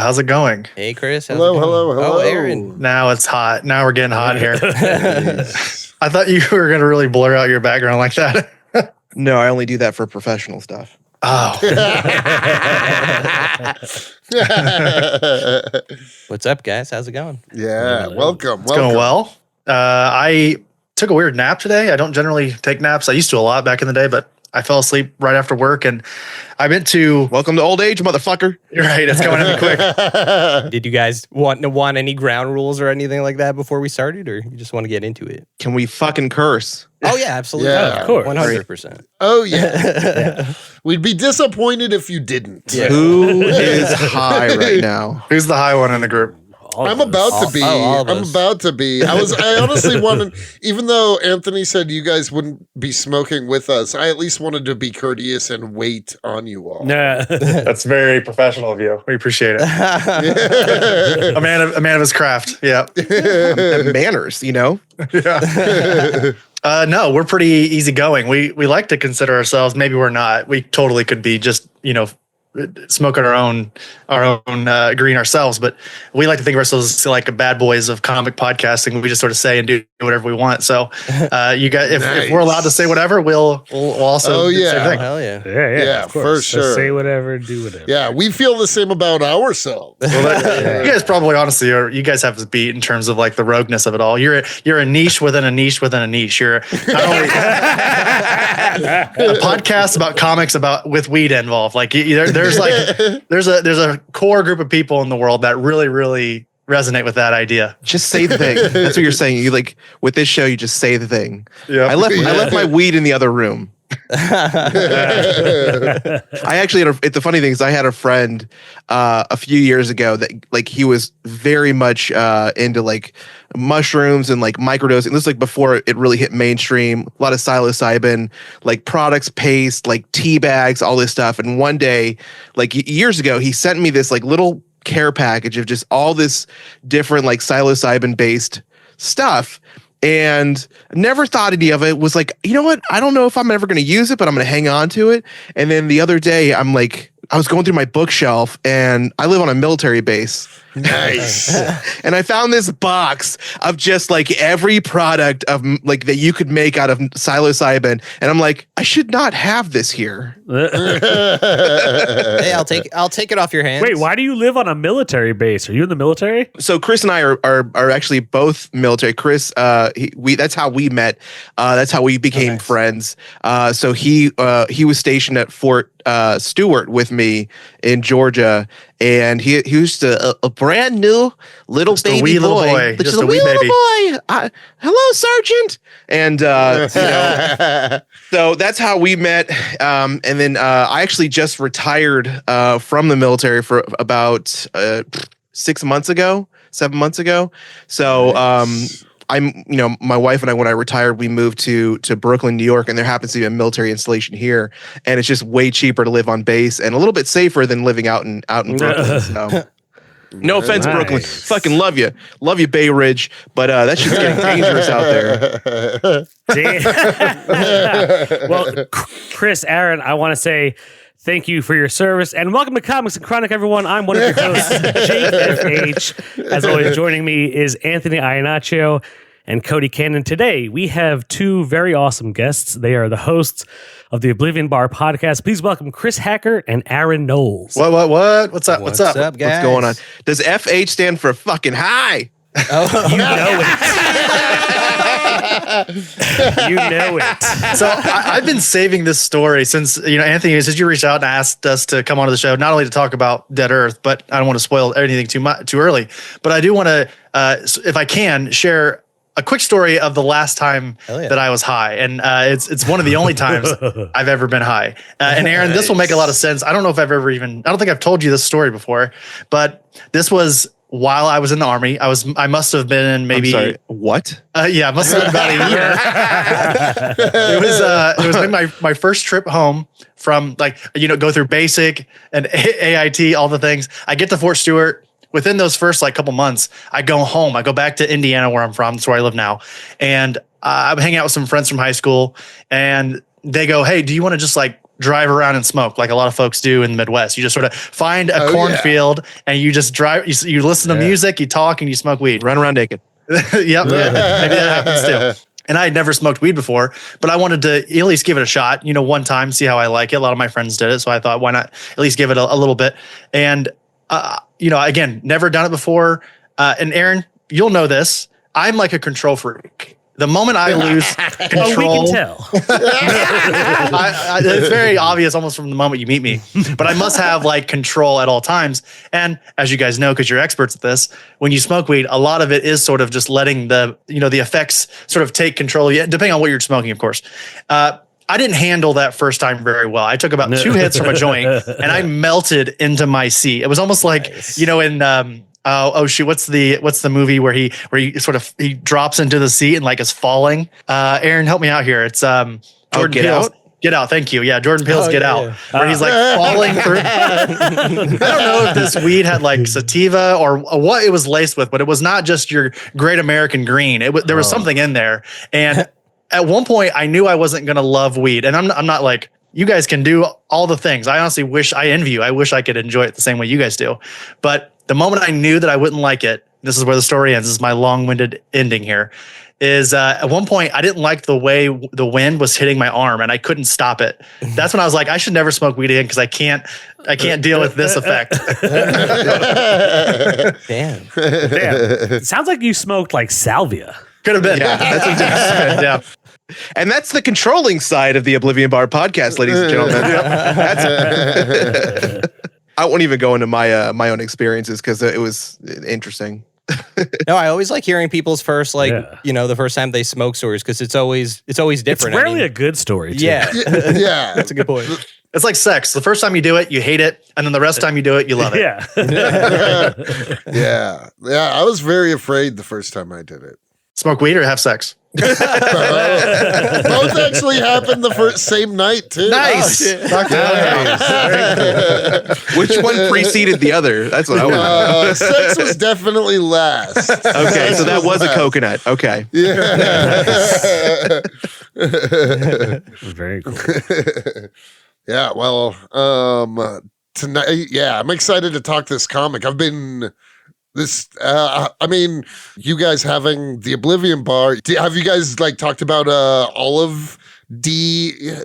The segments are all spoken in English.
How's it going? Hey, Chris. Hello. Oh, Aaron. Now it's hot. Now we're getting hot here. I thought you were going to really blur out your background like that. No, I only do that for professional stuff. Oh. What's up, guys? How's it going? Yeah, welcome. It's going well. I took a weird nap today. I don't generally take naps. I used to a lot back in the day, but I fell asleep right after work, and I went to... Welcome to old age, motherfucker. You're right. It's going to be quick. Did you guys want any ground rules or anything like that before we started, or you just want to get into it? Can we fucking curse? Oh, yeah, absolutely. Yeah, of course. 100%. Oh, yeah. We'd be disappointed if you didn't. Yeah. Who is high right now? Who's the high one in the group? I'm about to be. all of I'm us. about to be. I honestly wanted, even though Anthony said you guys wouldn't be smoking with us, I at least wanted to be courteous and wait on you all. Nah. That's very professional of you. We appreciate it. A man of his craft. Yeah. And manners, you know? Yeah. No, we're pretty easygoing. We like to consider ourselves, maybe we're not. We totally could be just, smoking our own green ourselves, but we like to think of ourselves as like bad boys of comic podcasting. We just sort of say and do whatever we want. So you guys, if we're allowed to say whatever, we'll also do the same thing. Hell yeah. Yeah, of course. for sure. So say whatever, do whatever. Yeah, we feel the same about ourselves. Well, you guys probably honestly you guys have this beat in terms of like the rogueness of it all. You're a niche within a niche within a niche. You're not only a podcast about comics with weed involved. Like there's a core group of people in the world that really resonate with that idea. Just say the thing. That's what you're saying. You like with this show, you just say the thing. Yeah. I left my weed in the other room. I actually the funny thing is I had a friend a few years ago that like he was very much into like mushrooms and like microdosing. This is like before it really hit mainstream. A lot of psilocybin, like products, paste, like tea bags, all this stuff. And one day, like years ago, he sent me this like little care package of just all this different like psilocybin based stuff. And never thought any of it. Was like, you know what? I don't know if I'm ever going to use it, but I'm going to hang on to it. And then the other day, I was going through my bookshelf, and I live on a military base. Nice. And I found this box of just like every product of like that you could make out of psilocybin, and I'm like, I should not have this here. Hey, I'll take it off your hands. Wait, why do you live on a military base? Are you in the military? So Chris and I are actually both military. Chris, that's how we met. That's how we became friends. So he was stationed at Fort Stewart with me in Georgia, and he was just a brand new little Just a baby wee boy. little boy. Just Just a a wee wee little baby. boy. Hello, Sergeant. And so that's how we met. And then I actually just retired from the military for about 7 months ago. So my wife and I, when I retired, we moved to Brooklyn, New York, and there happens to be a military installation here, and it's just way cheaper to live on base and a little bit safer than living out in Brooklyn. So. No offense, Nice. Brooklyn. Fucking love you, Bay Ridge, but that shit's getting dangerous out there. Well, Chris, Aaron, I want to say thank you for your service and welcome to Comics and Chronic, everyone. I'm one of your hosts, Jake FH. As always, joining me is Anthony Iannaccio and Cody Cannon. Today, we have two very awesome guests. They are the hosts of the Oblivion Bar Podcast. Please welcome Chris Hacker and Aaron Knowles. What? What's up? What's up, guys? What's going on? Does FH stand for fucking high? Oh, You know it. You know it. So I've been saving this story since, Anthony, since you reached out and asked us to come onto the show, not only to talk about Dead Earth, but I don't want to spoil anything too early. But I do want to, if I can, share a quick story of the last time that I was high. And it's one of the only times I've ever been high. And Aaron, this will make a lot of sense. I don't know if I don't think I've told you this story before, but this was while I was in the Army. I must have been maybe... I'm sorry, what? Yeah, it must have been about a year. It was maybe my first trip home from go through basic and AIT, all the things. I get to Fort Stewart. Within those first couple months, I go home. I go back to Indiana, where I'm from. That's where I live now. And I'm hanging out with some friends from high school, and they go, "Hey, do you want to just drive around and smoke like a lot of folks do in the Midwest. You just sort of find a cornfield and you just drive. You listen to music, you talk, and you smoke weed. Run around naked. Yep. Maybe that happens too. And I had never smoked weed before, but I wanted to at least give it a shot, one time, see how I like it. A lot of my friends did it. So I thought, why not at least give it a little bit? And, again, never done it before. And Aaron, you'll know this. I'm like a control freak. The moment I lose control, we can tell. It's very obvious almost from the moment you meet me. But I must have like control at all times. And as you guys know, because you're experts at this, when you smoke weed, a lot of it is sort of just letting the effects sort of take control of you, depending on what you're smoking, of course. I didn't handle that first time very well. I took about 2 hits from a joint and I melted into my seat. It was almost like, in oh shoot! What's the movie where he drops into the seat and like is falling? Aaron, help me out here. It's Jordan Peele's Get Out. Thank you. Yeah, Jordan Peele's Get Out, where he's like falling through. I don't know if this weed had like sativa or what it was laced with, but it was not just your Great American Green. There was something in there, and at one point I knew I wasn't going to love weed, and I'm not like. You guys can do all the things. I honestly envy you. I wish I could enjoy it the same way you guys do. But the moment I knew that I wouldn't like it, this is where the story ends. This is my long-winded ending here. Is at one point I didn't like the way the wind was hitting my arm and I couldn't stop it. That's when I was like, I should never smoke weed again because I can't deal with this effect. Damn. It sounds like you smoked like salvia. Could have been. Yeah. And that's the controlling side of the Oblivion Bar podcast, ladies and gentlemen. I won't even go into my own experiences because it was interesting. No, I always like hearing people's first, the first time they smoke stories because it's always different. It's rarely a good story, too. Yeah. That's a good point. It's like sex. The first time you do it, you hate it, and then the rest of the time you do it, you love it. Yeah. I was very afraid the first time I did it. Smoke weed or have sex? Both actually happened the same night too. Nice. Which one preceded the other? That's what I want to know. Sex was definitely last. Okay, so that was a coconut. Okay. Yeah. Very cool. Yeah. Well, tonight. Yeah, I'm excited to talk this comic. I've been. You guys having the Oblivion Bar. Have you guys talked about all of DWJ's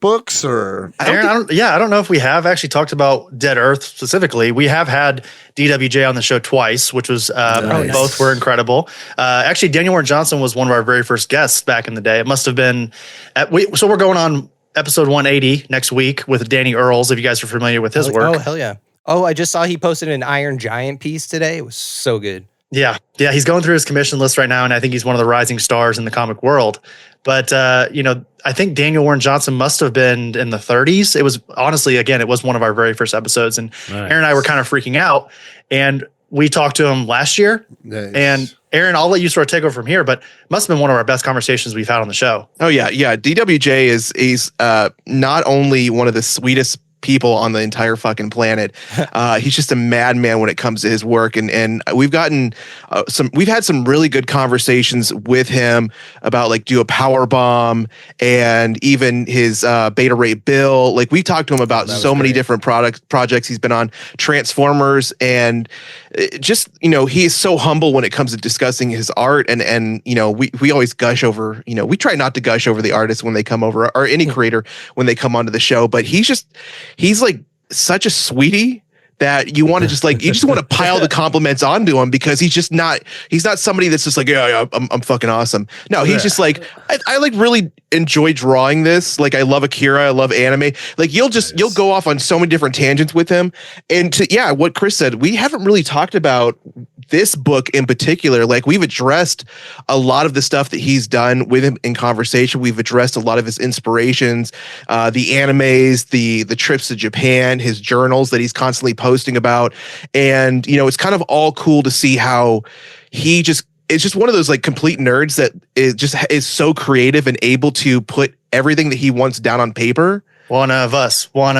books or? Aaron, I don't know if we have actually talked about Dead Earth specifically. We have had DWJ on the show twice, which was both were incredible. Actually, Daniel Warren Johnson was one of our very first guests back in the day. It must have been so we're going on episode 180 next week with Danny Earls. If you guys are familiar with his work. Oh hell yeah. Oh, I just saw he posted an Iron Giant piece today. It was so good. Yeah. He's going through his commission list right now, and I think he's one of the rising stars in the comic world. But, I think Daniel Warren Johnson must have been in the 30s. It was honestly, again, it was one of our very first episodes, and Aaron and I were kind of freaking out. And we talked to him last year. Nice. And Aaron, I'll let you sort of take over from here, but must have been one of our best conversations we've had on the show. Oh, yeah. DWJ is not only one of the sweetest people on the entire fucking planet. He's just a madman when it comes to his work, and we've had some really good conversations with him about do a power bomb and even his Beta Ray Bill. We talked to him about so many different projects he's been on, Transformers, and just he is so humble when it comes to discussing his art, and we always gush over, we try not to gush over the artists when they come over, or any creator when they come onto the show, but he's like such a sweetie that you want to just you just want to pile the compliments onto him because he's not somebody that's just I'm fucking awesome. No, he's just I really enjoy drawing this. I love Akira, I love anime. You'll go off on so many different tangents with him. And what Chris said, we haven't really talked about this book in particular. We've addressed a lot of the stuff that he's done with him in conversation. We've addressed a lot of his inspirations, the animes, the trips to Japan, his journals that he's constantly posting about. And, it's kind of all cool to see how he it's just one of those complete nerds that is so creative and able to put everything that he wants down on paper. One of us. And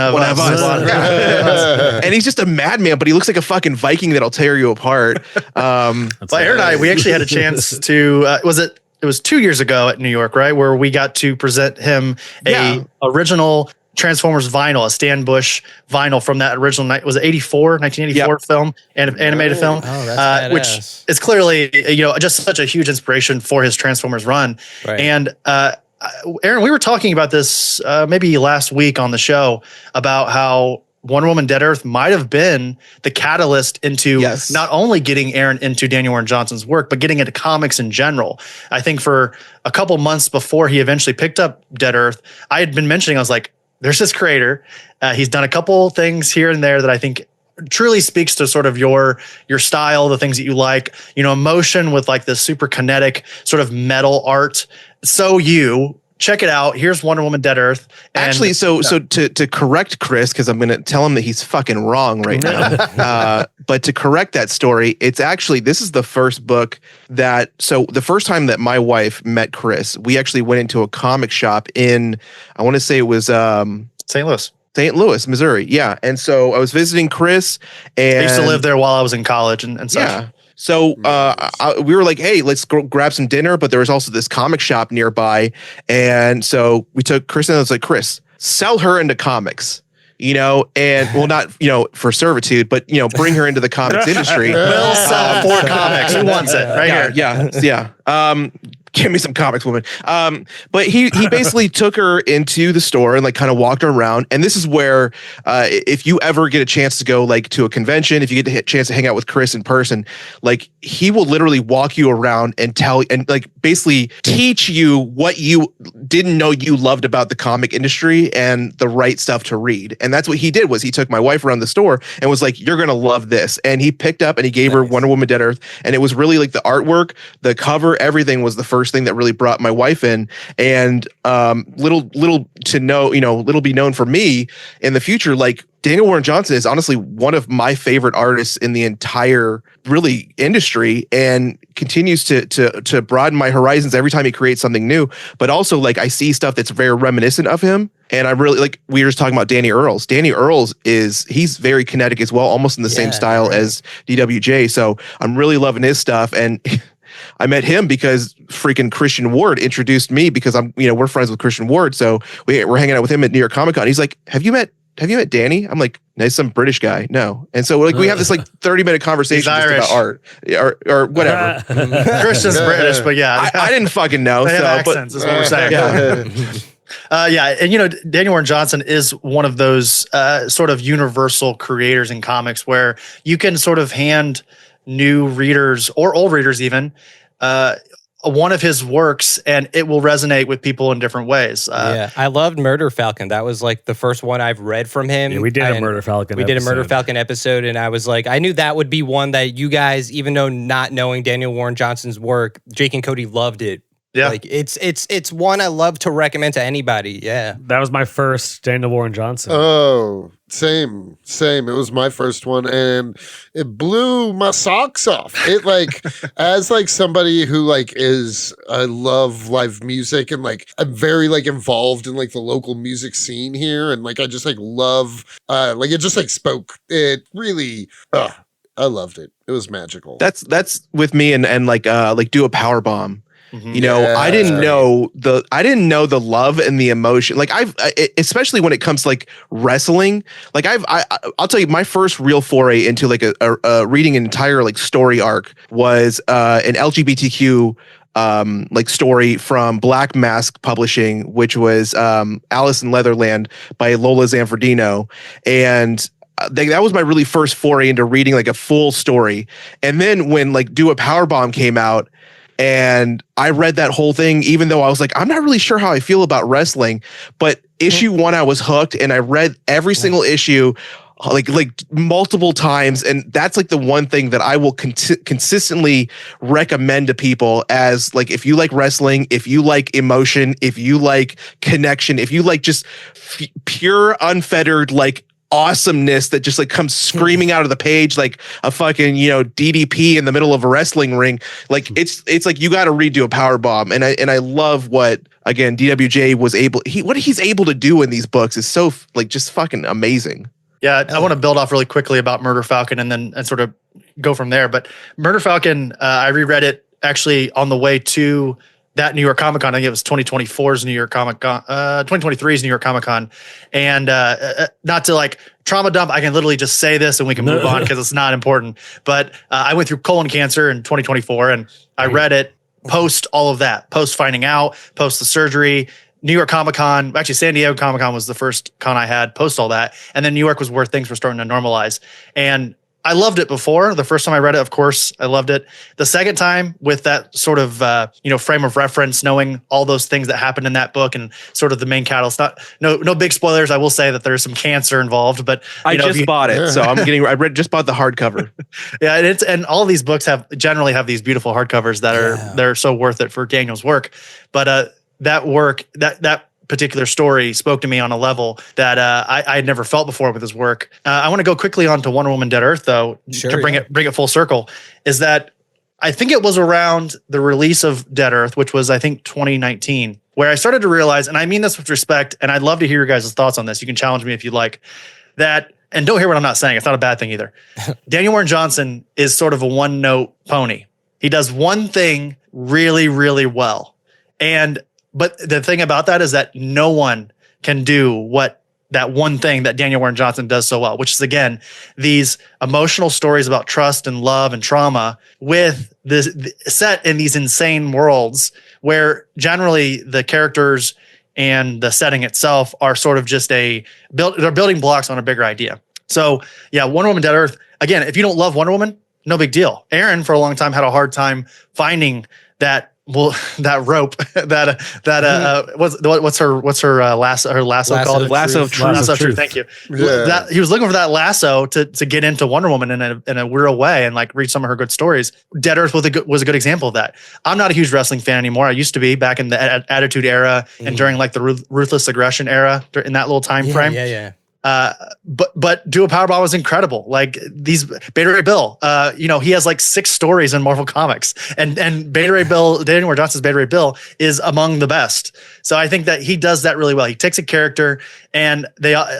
he's just a madman, but he looks like a fucking Viking that'll tear you apart. Aaron and I, we actually had a chance to, was it it was 2 years ago at New York, right? Where we got to present him a original Transformers vinyl, a Stan Bush vinyl from that original night. Was it 1984 film and animated film? Oh, that's badass. Which is clearly, just such a huge inspiration for his Transformers run. Right. And, Aaron, we were talking about this maybe last week on the show about how Wonder Woman Dead Earth might have been the catalyst into not only getting Aaron into Daniel Warren Johnson's work, but getting into comics in general. I think for a couple months before he eventually picked up Dead Earth, I had been mentioning, I was like, there's this creator. He's done a couple things here and there that I think truly speaks to sort of your style, the things that you like, emotion with like this super kinetic sort of metal art. So check it out. Here's Wonder Woman Dead Earth. And actually, so to correct Chris, because I'm going to tell him that he's fucking wrong right now. But to correct that story, it's actually, this is the first book so the first time that my wife met Chris, we actually went into a comic shop in, I want to say it was St. Louis, Missouri. Yeah. And so I was visiting Chris, and I used to live there while I was in college and such. Yeah. So we were like, hey, let's go grab some dinner. But there was also this comic shop nearby. And so we took Chris, and I was like, Chris, sell her into comics, and well, not, for servitude, but, bring her into the comics industry. We'll sell 4 comics. Who wants it? Right here. Yeah. Give me some comics, woman. But he basically took her into the store and like kind of walked her around. And this is where, if you ever get a chance to go like to a convention, if you get a chance to hang out with Chris in person, like he will literally walk you around and like basically teach you what you didn't know you loved about the comic industry and the right stuff to read. And that's what he did, was he took my wife around the store and was like, you're going to love this. And he picked up and he gave her Wonder Woman Dead Earth. And it was really like the artwork, the cover, everything was the first thing that really brought my wife in. And little be known for me in the future, like Daniel Warren Johnson is honestly one of my favorite artists in the entire really industry, and continues to broaden my horizons every time he creates something new. But also, like, I see stuff that's very reminiscent of him. And I really, like, we were just talking about Danny Earls. Danny Earls he's very kinetic as well, almost in the same style as DWJ. So I'm really loving his stuff. And I met him because freaking Christian Ward introduced me, because we're friends with Christian Ward. So we're hanging out with him at New York Comic Con. He's like, have you met Danny? I'm like, no, he's some British guy. No. And so like we have this like 30-minute conversation just about art or whatever. Christian's British, but yeah. I didn't fucking know. They have accents, is what we're saying. Yeah. And Daniel Warren Johnson is one of those sort of universal creators in comics where you can sort of hand new readers or old readers even one of his works, and it will resonate with people in different ways. I loved Murder Falcon. That was like the first one I've read from him. Yeah, we did a Murder Falcon episode, and I was like, I knew that would be one that you guys, even though not knowing Daniel Warren Johnson's work, Jake and Cody loved it. Yeah, like it's one I love to recommend to anybody. Yeah, that was my first Daniel Warren Johnson. Oh, same. It was my first one, and it blew my socks off. It like, as like somebody who like I love live music, and like I'm very like involved in like the local music scene here, and like I just like love like it just like spoke. It really. I loved it. It was magical. That's with me, and like do a power bomb. Mm-hmm. I didn't know the love and the emotion. Like especially when it comes to like wrestling. Like I'll tell you, my first real foray into like a reading an entire like story arc was an LGBTQ like story from Black Mask Publishing, which was Alice in Leatherland by Lola Zanfordino, and that was my really first foray into reading like a full story. And then when like Do a Powerbomb came out, and I read that whole thing, even though I was like, I'm not really sure how I feel about wrestling, but issue 1, I was hooked, and I read every single issue like multiple times. And that's like the one thing that I will consistently recommend to people as like, if you like wrestling, if you like emotion, if you like connection, if you like just pure unfettered, like awesomeness that just like comes screaming out of the page like a fucking DDP in the middle of a wrestling ring, like it's like you got to redo a power bomb. And I love what, again, DWJ was what he's able to do in these books is so like just fucking amazing. Yeah, I want to build off really quickly about Murder Falcon and sort of go from there. But Murder Falcon, I reread it actually on the way to that New York Comic Con. I think it was 2024's New York Comic Con, 2023's New York Comic Con. And not to like trauma dump, I can literally just say this and we can move on because it's not important. But I went through colon cancer in 2024 and I read it post all of that, post finding out, post the surgery. New York Comic Con, actually San Diego Comic Con was the first con I had post all that. And then New York was where things were starting to normalize. And I loved it before. The first time I read it, of course, I loved it. The second time with that sort of, frame of reference, knowing all those things that happened in that book and sort of the main catalyst, no big spoilers. I will say that there's some cancer involved, but I just bought it. So just bought the hardcover. Yeah. And all of these books generally have these beautiful hardcovers that are so worth it for Daniel's work. But, that particular story spoke to me on a level that I had never felt before with his work. I want to go quickly on to Wonder Woman Dead Earth, though, to bring it full circle, is that I think it was around the release of Dead Earth, which was, I think, 2019, where I started to realize, and I mean this with respect, and I'd love to hear your guys' thoughts on this. You can challenge me if you'd like, that, and don't hear what I'm not saying. It's not a bad thing either. Daniel Warren Johnson is sort of a one-note pony. He does one thing really, really well. But the thing about that is that no one can do what that one thing that Daniel Warren Johnson does so well, which is, again, these emotional stories about trust and love and trauma with this set in these insane worlds where generally the characters and the setting itself are sort of just they're building blocks on a bigger idea. So yeah, Wonder Woman Dead Earth, again, if you don't love Wonder Woman, no big deal. Aaron, for a long time, had a hard time finding that rope what's her lasso called? Lasso of truth. Thank you. Yeah. He was looking for that lasso to get into Wonder Woman in a real way and like read some of her good stories. Dead Earth was a good example of that. I'm not a huge wrestling fan anymore. I used to be back in the Attitude Era and during like the Ruthless Aggression era in that little time frame. Yeah. But Do a Powerbomb was incredible. Like these Beta Ray Bill, he has like 6 stories in Marvel Comics, and Beta Ray Bill, Daniel Warren Johnson's Beta Ray Bill is among the best. So I think that he does that really well. He takes a character and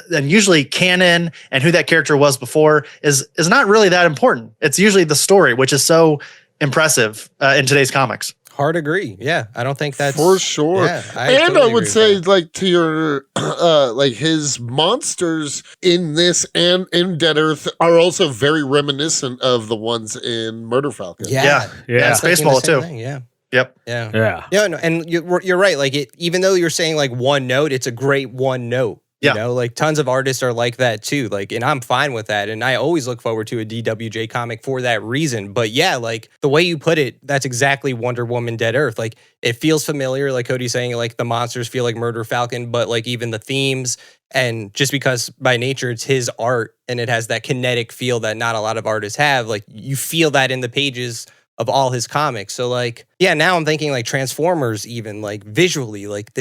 usually canon and who that character was before is not really that important. It's usually the story, which is so impressive in today's comics. Hard agree. Yeah, I don't think that's for sure. Yeah, I would say, like, to your like his monsters in this and in Dead Earth are also very reminiscent of the ones in Murder Falcon. Yeah. Spaceball too. Thing. Yeah. Yep. Yeah. No, and you're right. Like even though you're saying like one note, it's a great one note. You know, like tons of artists are like that too. Like, and I'm fine with that. And I always look forward to a DWJ comic for that reason. But yeah, like the way you put it, that's exactly Wonder Woman Dead Earth. Like it feels familiar, like Cody's saying, like the monsters feel like Murder Falcon, but like even the themes, and just because by nature it's his art and it has that kinetic feel that not a lot of artists have, like you feel that in the pages of all his comics. So like, yeah, now I'm thinking like Transformers, even like visually, like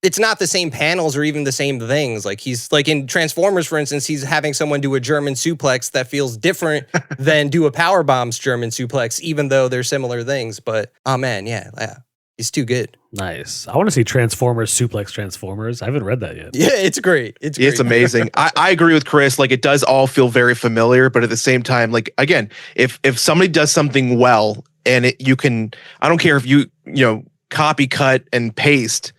it's not the same panels or even the same things. Like he's like in Transformers, for instance, he's having someone do a German suplex that feels different than Do a Powerbomb's German suplex, even though they're similar things. But oh man, yeah, he's too good. Nice. I want to see Transformers suplex Transformers. I haven't read that yet. Yeah, it's great. It's amazing. I agree with Chris. Like it does all feel very familiar, but at the same time, like again, if somebody does something well and I don't care if you copy, cut, and paste,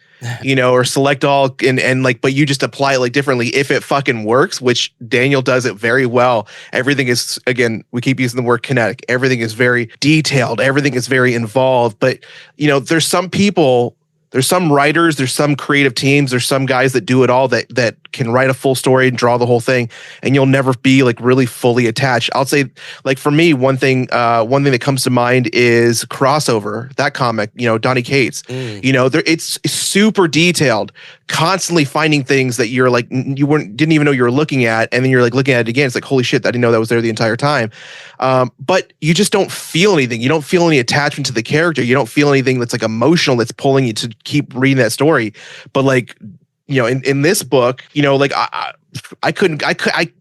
or select all and like, but you just apply it like differently. If it fucking works, which Daniel does it very well, everything is, again, we keep using the word kinetic. Everything is very detailed. Everything is very involved. But, there's some people, there's some writers, there's some creative teams, there's some guys that do it all that can write a full story and draw the whole thing, and you'll never be like really fully attached. I'll say, like for me, one thing that comes to mind is Crossover, that comic, Donny Cates. It's super detailed, constantly finding things that you're like didn't even know you were looking at, and then you're like looking at it again. It's like, holy shit, I didn't know that was there the entire time. But you just don't feel anything. You don't feel any attachment to the character. You don't feel anything that's like emotional that's pulling you to keep reading that story. But like, in this book, like I couldn't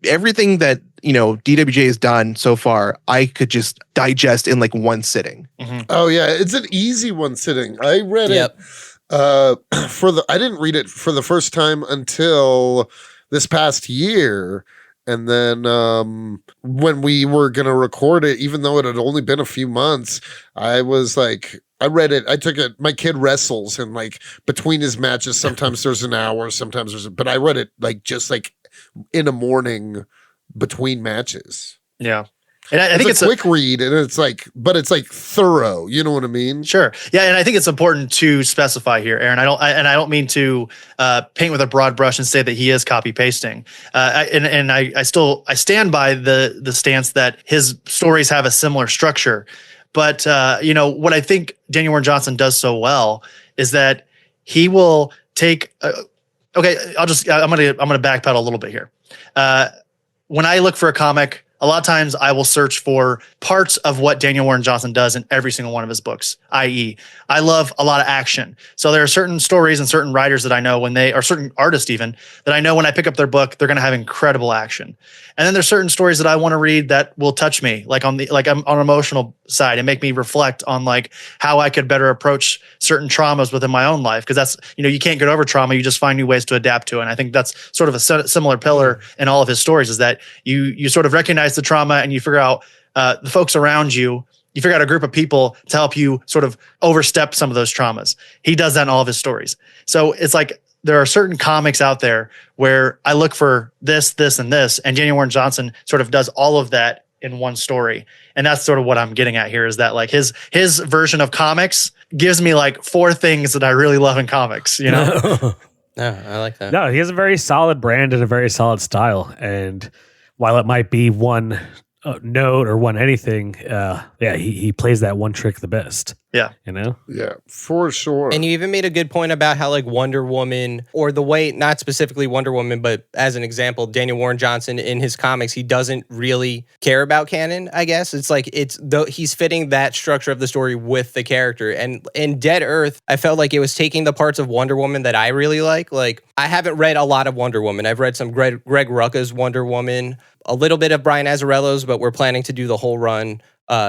everything that DWJ has done so far, I could just digest in like one sitting. Mm-hmm. Oh yeah, it's an easy one sitting. I read it I didn't read it for the first time until this past year. And then when we were going to record it, even though it had only been a few months, I was like, I read it. I took it. My kid wrestles, and like between his matches, sometimes there's an hour, sometimes but I read it like just like in a morning between matches. Yeah. And I think it's a quick read, and it's like, but it's like thorough. You know what I mean? Sure. Yeah, and I think it's important to specify here, Aaron. I don't mean to paint with a broad brush and say that he is copy pasting. I stand by the stance that his stories have a similar structure. But what I think Daniel Warren Johnson does so well is that he will take. I'm gonna backpedal a little bit here. When I look for a comic, a lot of times I will search for parts of what Daniel Warren Johnson does in every single one of his books, i.e., I love a lot of action. So there are certain stories and certain writers that I know or certain artists even, that I know when I pick up their book, they're going to have incredible action. And then there's certain stories that I want to read that will touch me, on an emotional side, and make me reflect on like how I could better approach certain traumas within my own life. Because that's, you can't get over trauma. You just find new ways to adapt to it. And I think that's sort of a similar pillar in all of his stories, is that you sort of recognize the trauma and you figure out the folks around you. You figure out a group of people to help you sort of overstep some of those traumas. He does that in all of his stories. So it's like there are certain comics out there where I look for this, and this, and Daniel Warren Johnson sort of does all of that in one story. And that's sort of what I'm getting at here, is that like his version of comics gives me like 4 things that I really love in comics, No, I like that. No, he has a very solid brand and a very solid style. And while it might be one note or one anything, he plays that one trick the best. Yeah. Yeah, for sure. And you even made a good point about how like Wonder Woman, or the way, not specifically Wonder Woman, but as an example, Daniel Warren Johnson in his comics, he doesn't really care about canon, I guess. It's like he's fitting that structure of the story with the character. And in Dead Earth, I felt like it was taking the parts of Wonder Woman that I really like. Like, I haven't read a lot of Wonder Woman. I've read some Greg Rucka's Wonder Woman, a little bit of Brian Azzarello's, but we're planning to do the whole run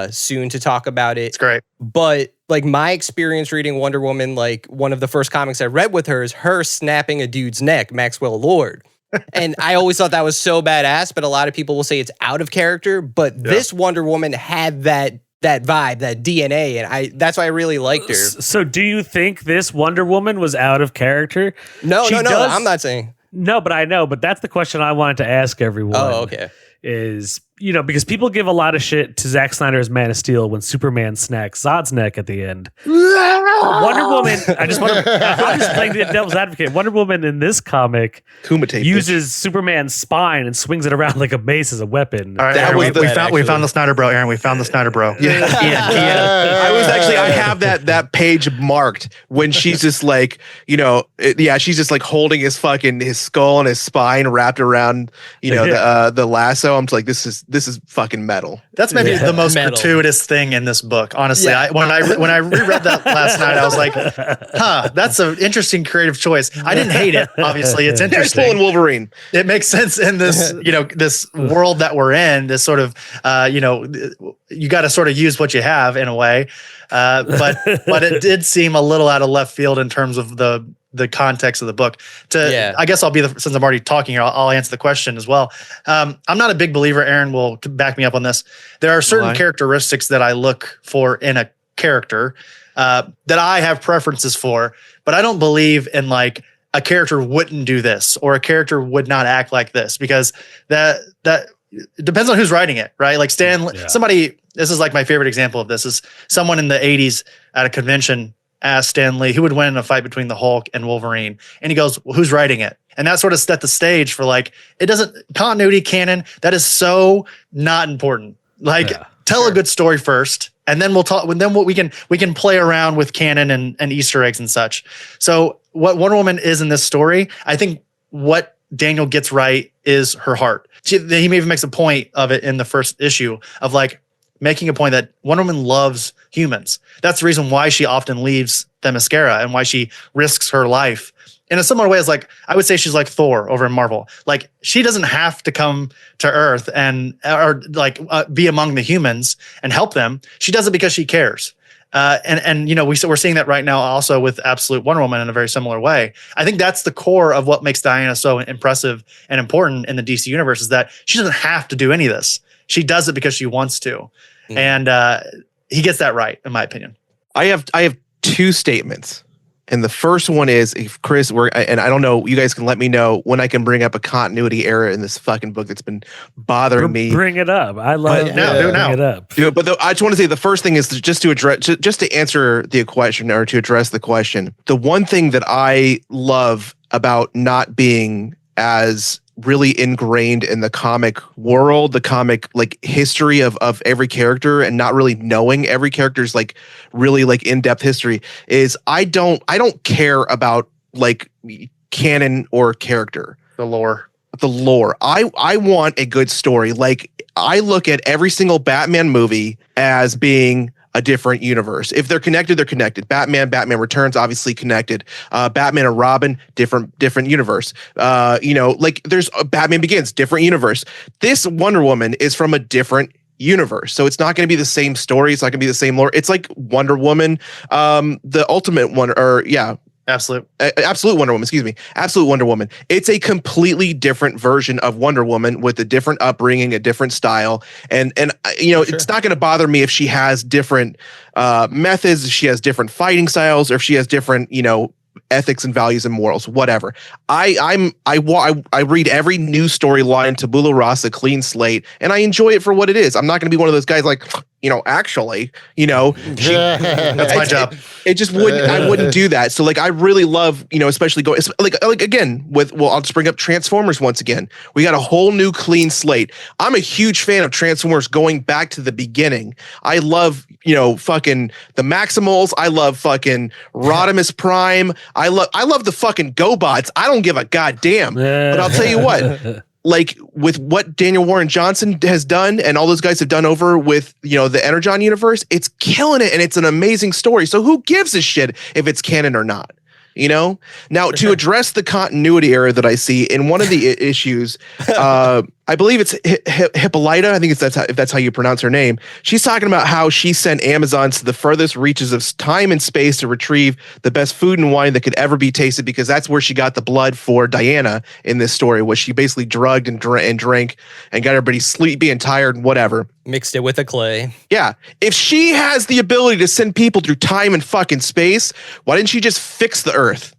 soon to talk about it. It's great. But like my experience reading Wonder Woman, like one of the first comics I read with her is her snapping a dude's neck, Maxwell Lord. And I always thought that was so badass, but a lot of people will say it's out of character. But this Wonder Woman had that vibe, that DNA, and that's why I really liked her. So do you think this Wonder Woman was out of character? No, I'm not saying. No, but I know. But that's the question I wanted to ask everyone. Oh, okay. Is, because people give a lot of shit to Zack Snyder's Man of Steel when Superman snacks Zod's neck at the end. Wonder Woman, I'm just playing the devil's advocate. Wonder Woman in this comic uses Superman's spine and swings it around like a mace as a weapon. All right, Aaron, we found the Snyder Bro, Aaron. We found the Snyder Bro. Yeah. I have that page marked when she's just like, she's just like holding his skull and his spine wrapped around, the lasso. I'm just like, this is fucking metal. That's maybe the most gratuitous thing in this book. Honestly, when I reread that last night, I was like, that's an interesting creative choice. I didn't hate it. Obviously, it's interesting. Deadpool and Wolverine. It makes sense in this, this world that we're in. This sort of, you got to sort of use what you have in a way. But it did seem a little out of left field in terms of the context of the book. I guess since I'm already talking here, I'll answer the question as well. I'm not a big believer, Aaron will back me up on this. There are certain characteristics that I look for in a character that I have preferences for, but I don't believe in like a character wouldn't do this or a character would not act like this, because that it depends on who's writing it, right? Like somebody, this is like my favorite example of this, is someone in the 80s at a convention asked Stan Lee who would win in a fight between the Hulk and Wolverine. And he goes, well, who's writing it? And that sort of set the stage for like, continuity canon, that is so not important. Like tell a good story first, and then we'll talk. Then we can play around with canon and Easter eggs and such. So what Wonder Woman is in this story, I think what Daniel gets right is her heart. He even makes a point of it in the first issue of like making a point that Wonder Woman loves humans. That's the reason why she often leaves Themyscira and why she risks her life. In a similar way as like, I would say she's like Thor over in Marvel. Like she doesn't have to come to Earth or be among the humans and help them. She does it because she cares. And we're seeing that right now also with Absolute Wonder Woman in a very similar way. I think that's the core of what makes Diana so impressive and important in the DC universe, is that she doesn't have to do any of this. She does it because she wants to. And he gets that right, in my opinion. I have two statements. And the first one is, if Chris, and I don't know, you guys can let me know when I can bring up a continuity error in this fucking book that's been bothering me. Bring it up. I love it. Do it now. Bring it up. But I just want to say the first thing is just to answer the question, or to address the question. The one thing that I love about not being as really ingrained in the comic world, the comic like history of every character, and not really knowing every character's like really like in-depth history, is I don't care about like canon or character. The lore. I want a good story. Like, I look at every single Batman movie as being a different universe. If they're connected, they're connected. Batman Returns, obviously connected. Batman and Robin, different universe. Like there's Batman Begins, different universe. This Wonder Woman is from a different universe, so it's not going to be the same story. It's not going to be the same lore. It's like Wonder Woman, the Ultimate One, Absolute Wonder Woman, excuse me. Absolute Wonder Woman. It's a completely different version of Wonder Woman with a different upbringing, a different style. And sure. It's not going to bother me if she has different methods, if she has different fighting styles, or if she has different, ethics and values and morals, whatever. I read every new storyline, tabula rasa, clean slate, and I enjoy it for what it is. I'm not going to be one of those guys like, actually, that's my job. It just wouldn't. I wouldn't do that. So like, I really love, especially like again with. Well, I'll just bring up Transformers once again. We got a whole new clean slate. I'm a huge fan of Transformers going back to the beginning. I love fucking the Maximals. I love fucking Rodimus Prime. I love the fucking GoBots. I don't give a goddamn. But I'll tell you what. Like with what Daniel Warren Johnson has done and all those guys have done over with, the Energon universe, it's killing it. And it's an amazing story. So who gives a shit if it's canon or not? Now to address the continuity error that I see in one of the issues, I believe it's Hippolyta. I think if that's how you pronounce her name. She's talking about how she sent Amazons to the furthest reaches of time and space to retrieve the best food and wine that could ever be tasted, because that's where she got the blood for Diana in this story, was she basically drugged and drank and got everybody sleepy and tired and whatever. Mixed it with a clay. Yeah. If she has the ability to send people through time and fucking space, why didn't she just fix the Earth?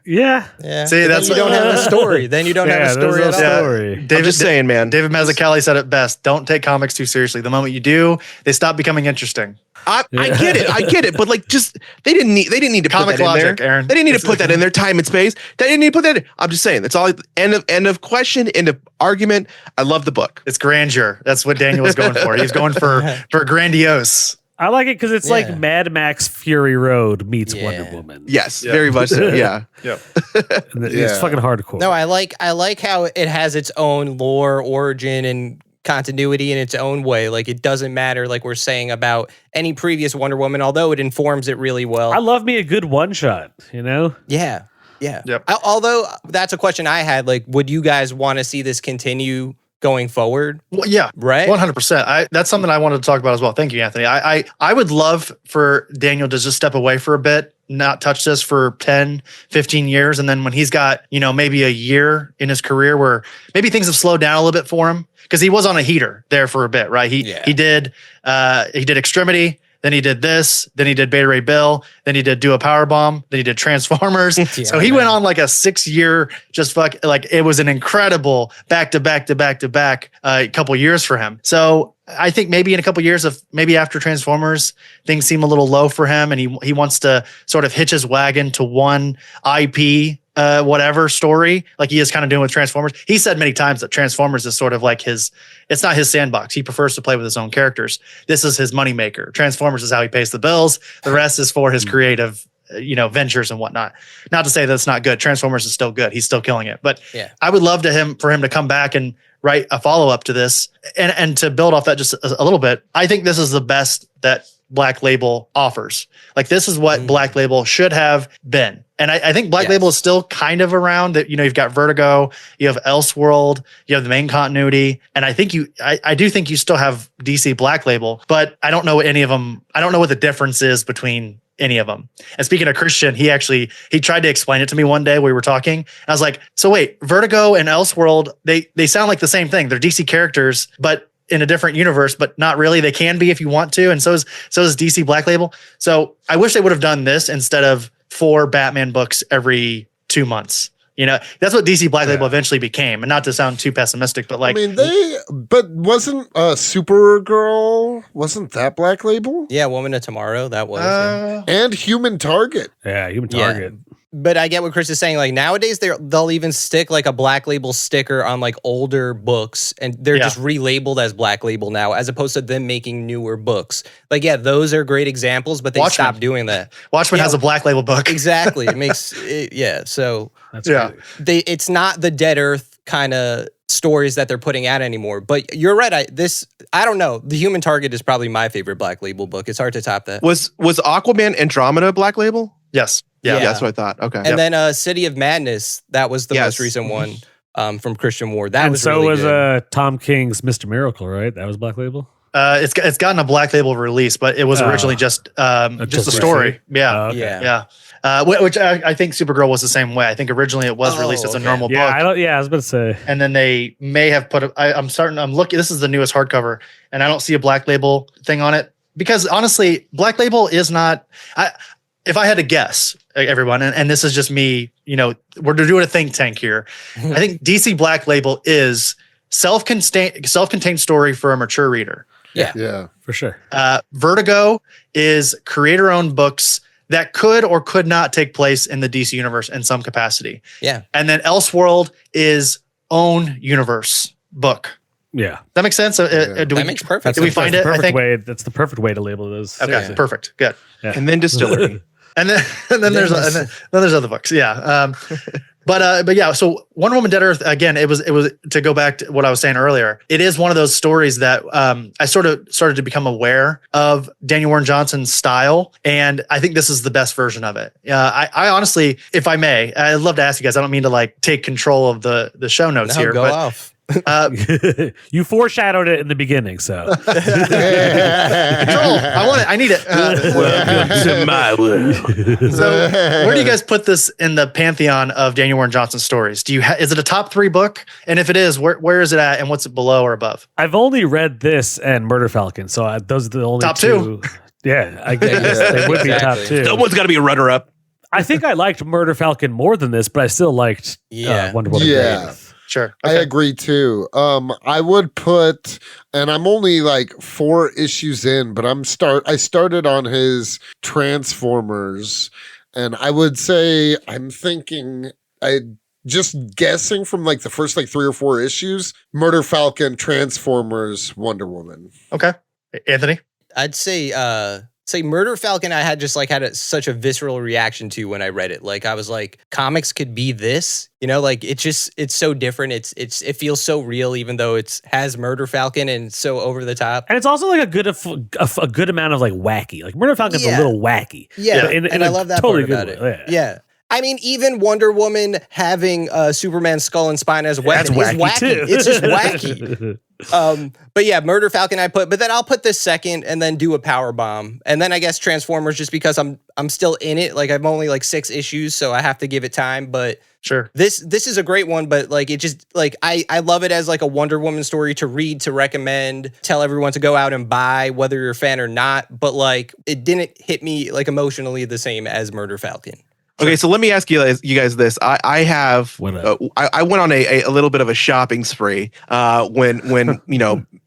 Yeah. See, that's you don't have a story. Then you don't have a story at all. I'm just saying, man. David Mazzucchelli said it best. Don't take comics too seriously. The moment you do, they stop becoming interesting. I get it, but like, just they didn't need to comic put that logic, in there. Aaron. They didn't need to put that in there. Time and space. They didn't need to put that in. I'm just saying. That's all. End of question. End of argument. I love the book. It's grandeur. That's what Daniel was going for. He's going for grandiose. I like it because it's like Mad Max Fury Road meets Wonder Woman. Yes, very much so. Yeah. Yep. It's fucking hardcore. No, I like how it has its own lore, origin, and continuity in its own way. Like, it doesn't matter, like we're saying about any previous Wonder Woman, although it informs it really well. I love me a good one shot, Yeah. Yep. Although that's a question I had, like, would you guys want to see this continue going forward? Well, yeah, right. 100%. That's something I wanted to talk about as well. Thank you, Anthony. I would love for Daniel to just step away for a bit, not touch this for 10, 15 years. And then when he's got, maybe a year in his career where maybe things have slowed down a little bit for him, because he was on a heater there for a bit, right? He did Extremity. Then he did this. Then he did Beta Ray Bill. Then he did Do a Power Bomb. Then he did Transformers. So he went on like a 6-year, it was an incredible back to back couple years for him. So I think maybe in a couple years maybe after Transformers, things seem a little low for him, and he wants to sort of hitch his wagon to one IP whatever story, like he is kind of doing with Transformers. He said many times that Transformers is sort of like it's not his sandbox. He prefers to play with his own characters. This is his moneymaker. Transformers is how he pays the bills. The rest is for his creative, ventures and whatnot. Not to say that it's not good. Transformers is still good. He's still killing it. But I would love for him to come back and write a follow-up to this and to build off that just a little bit. I think this is the best that Black Label offers. Like this is what Black Label should have been. And I think Black Label is still kind of around. That you've got Vertigo, you have Elseworld, you have the main continuity, and I think I do think you still have DC Black Label, but I don't know any of them. I don't know what the difference is between any of them. And speaking of Christian, he tried to explain it to me one day. We were talking, and I was like, "So wait, Vertigo and Elseworld, they sound like the same thing. They're DC characters, but in a different universe, but not really. They can be if you want to, and so is DC Black Label. So I wish they would have done this instead of 4 Batman books every 2 months. That's what DC Black Label eventually became. And not to sound too pessimistic, but like, but wasn't Supergirl, wasn't that Black Label? Yeah, Woman of Tomorrow, that was. And Human Target. Yeah, Human Target. But I get what Chris is saying. Like nowadays, they'll even stick like a Black Label sticker on like older books, and they're just relabeled as Black Label now, as opposed to them making newer books. Like, those are great examples, but they stopped doing that. Watchmen has a Black Label book. Exactly. It makes So that's great. It's not the Dead Earth kind of stories that they're putting out anymore. But you're right. I don't know. The Human Target is probably my favorite Black Label book. It's hard to top that. Was Aquaman Andromeda Black Label? Yes. Yeah, that's what I thought. Okay. And then City of Madness, that was the most recent one from Christian Ward. That and was so really was good. Tom King's Mr. Miracle, right? That was Black Label? It's gotten a Black Label release, but it was originally just a story. Yeah. Which I think Supergirl was the same way. I think originally it was released as a normal book. I was about to say. And then they may have put I'm looking, this is the newest hardcover, and I don't see a Black Label thing on it. Because honestly, Black Label is not, if I had to guess, everyone, and this is just me, we're doing a think tank here. I think DC Black Label is self-contained story for a mature reader. Yeah, for sure. Vertigo is creator-owned books that could or could not take place in the DC universe in some capacity. Yeah. And then Elseworld is own universe book. Yeah. That makes sense? That makes perfect. Do we find it? I think that's the perfect way to label those. Okay, perfect. Good. Yeah. And then Distillery. and then there's other books. Yeah. But yeah, so Wonder Woman Dead Earth, again, it was to go back to what I was saying earlier. It is one of those stories that I sort of started to become aware of Daniel Warren Johnson's style, and I think this is the best version of it. I honestly, if I may, I'd love to ask you guys. I don't mean to like take control of the show notes here. Go off. You foreshadowed it in the beginning, so control. I want it. I need it. Welcome to my world. So, where do you guys put this in the pantheon of Daniel Warren Johnson stories? Do you is it a top 3 book? And if it is, where is it at, and what's it below or above? I've only read this and Murder Falcon, so those are the only top two. Yeah, I guess they would be top 2. Someone's got to be a runner-up. I think I liked Murder Falcon more than this, but I still liked Wonder Woman. Yeah. Sure. Okay. I agree too. I would put, and I'm only like 4 issues in, but I started on his Transformers, and I would say just guessing from like the first like 3 or 4 issues, Murder Falcon, Transformers, Wonder Woman. Okay. Anthony? I'd say Murder Falcon I had just like such a visceral reaction to when I read it. Like I was like, comics could be this, like it's so different. It feels so real, even though it has Murder Falcon and so over the top. And it's also like a good amount of like wacky. Like Murder Falcon's a little wacky. Yeah. And I love that part about it. Yeah. I mean, even Wonder Woman having Superman's skull and spine as a weapon is wacky. Too. It's just wacky. But yeah, Murder Falcon but then I'll put this second and then do a power bomb. And then I guess Transformers, just because I'm still in it. Like I'm only like 6 issues, so I have to give it time. But sure, this is a great one. But like it just like I love it as like a Wonder Woman story to read, to recommend, tell everyone to go out and buy, whether you're a fan or not. But like it didn't hit me like emotionally the same as Murder Falcon. Okay, so let me ask you guys this. I went on a little bit of a shopping spree when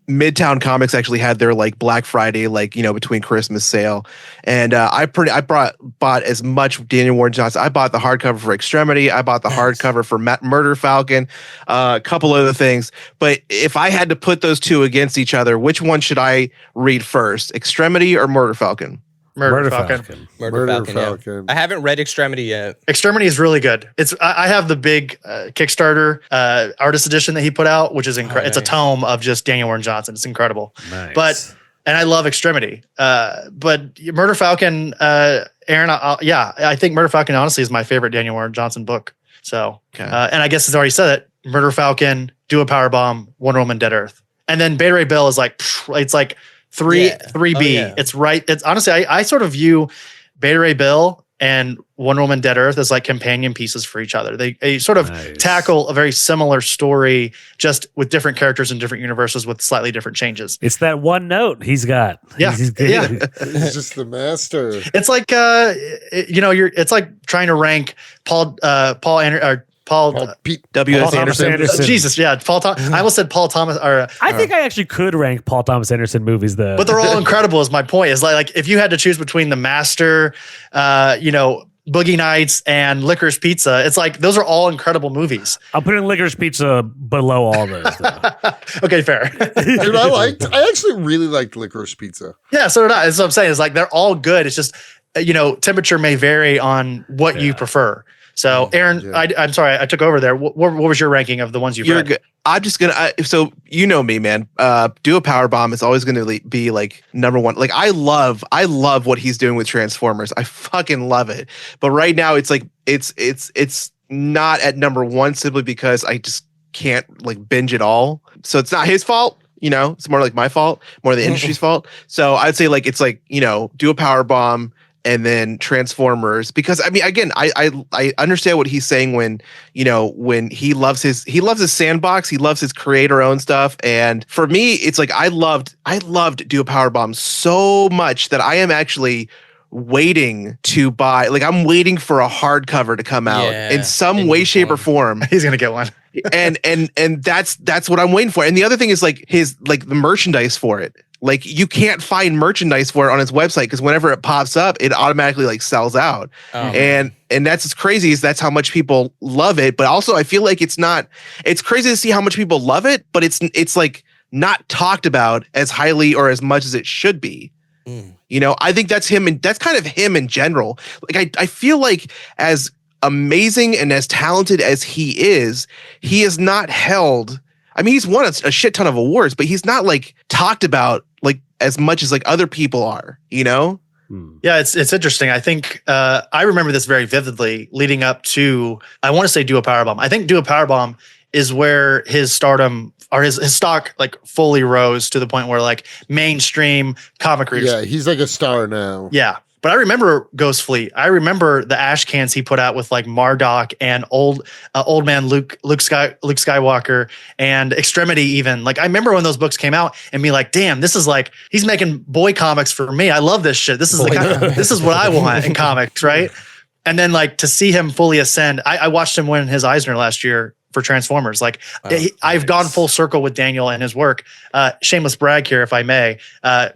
Midtown Comics actually had their like Black Friday, between Christmas sale, and I bought as much Daniel Warren Johnson. I bought the hardcover for Extremity. I bought the hardcover for Murder Falcon, a couple other things. But if I had to put those two against each other, which one should I read first, Extremity or Murder Falcon? Murder Falcon. Murder Falcon. Yeah. I haven't read Extremity yet. Extremity is really good. I have the big Kickstarter artist edition that he put out, which is incredible. It's a tome of just Daniel Warren Johnson. It's incredible. Nice. But and I love Extremity. But Murder Falcon, Aaron, I think Murder Falcon honestly is my favorite Daniel Warren Johnson book. So, and I guess it's already said it. Murder Falcon, Do a Powerbomb, Wonder Woman, Dead Earth, and then Beta Ray Bill is like it's like 3B. It's right. It's honestly I sort of view Beta Ray Bill and Wonder Woman, Dead Earth as like companion pieces for each other. They sort of tackle a very similar story, just with different characters in different universes with slightly different changes. It's that one note he's got. Yeah, he's He's just the master. It's like it's like trying to rank Paul W.S. Anderson. Jesus, yeah, Paul. I almost said Paul Thomas. I think I actually could rank Paul Thomas Anderson movies though, but they're all incredible. Is my point? Is like if you had to choose between The Master, Boogie Nights, and Licorice Pizza, it's like those are all incredible movies. I'm putting Licorice Pizza below all those. Okay, fair. Dude, I actually really liked Licorice Pizza. Yeah, so did I. That's what I'm saying. It's like they're all good. It's just temperature may vary on what you prefer. So, Aaron, I'm sorry, I took over there. What was your ranking of the ones you've read? Good. I'm just gonna. So you know me, man. Do a Powerbomb is always going to be like number one. Like I love what he's doing with Transformers. I fucking love it. But right now, it's like it's not at number one simply because I just can't like binge it all. So it's not his fault. It's more like my fault, more the industry's fault. So I'd say like it's like Do a Powerbomb. And then Transformers, because I mean, again, I understand what he's saying when he loves his sandbox, he loves his creator own stuff. And for me, it's like I loved Do a Powerbomb so much that I am actually waiting to buy. Like I'm waiting for a hardcover to come out in some way, shape, or form. He's gonna get one. and that's what I'm waiting for. And the other thing is like the merchandise for it. Like you can't find merchandise for it on his website because whenever it pops up, it automatically like sells out. And that's as crazy as that's how much people love it. But also I feel like it's crazy to see how much people love it, but it's like not talked about as highly or as much as it should be. I think that's him, and that's kind of him in general. Like I feel like as amazing and as talented as he is not held. I mean, he's won a shit ton of awards, but he's not like talked about like as much as like other people are, Yeah, it's interesting. I think I remember this very vividly leading up to, I want to say Do a Powerbomb. I think Do a Powerbomb is where his stardom or his stock like fully rose to the point where like mainstream comic readers. Yeah, he's like a star now. Yeah. But I remember Ghost Fleet. I remember the ash cans he put out with like Marduk and old man Luke Skywalker and Extremity even. Like I remember when those books came out and be like, damn, this is like he's making boy comics for me. I love this shit. This is this is what I want in comics, right? And then like to see him fully ascend. I watched him win his Eisner last year for Transformers. Like I've gone full circle with Daniel and his work. Shameless brag here, if I may.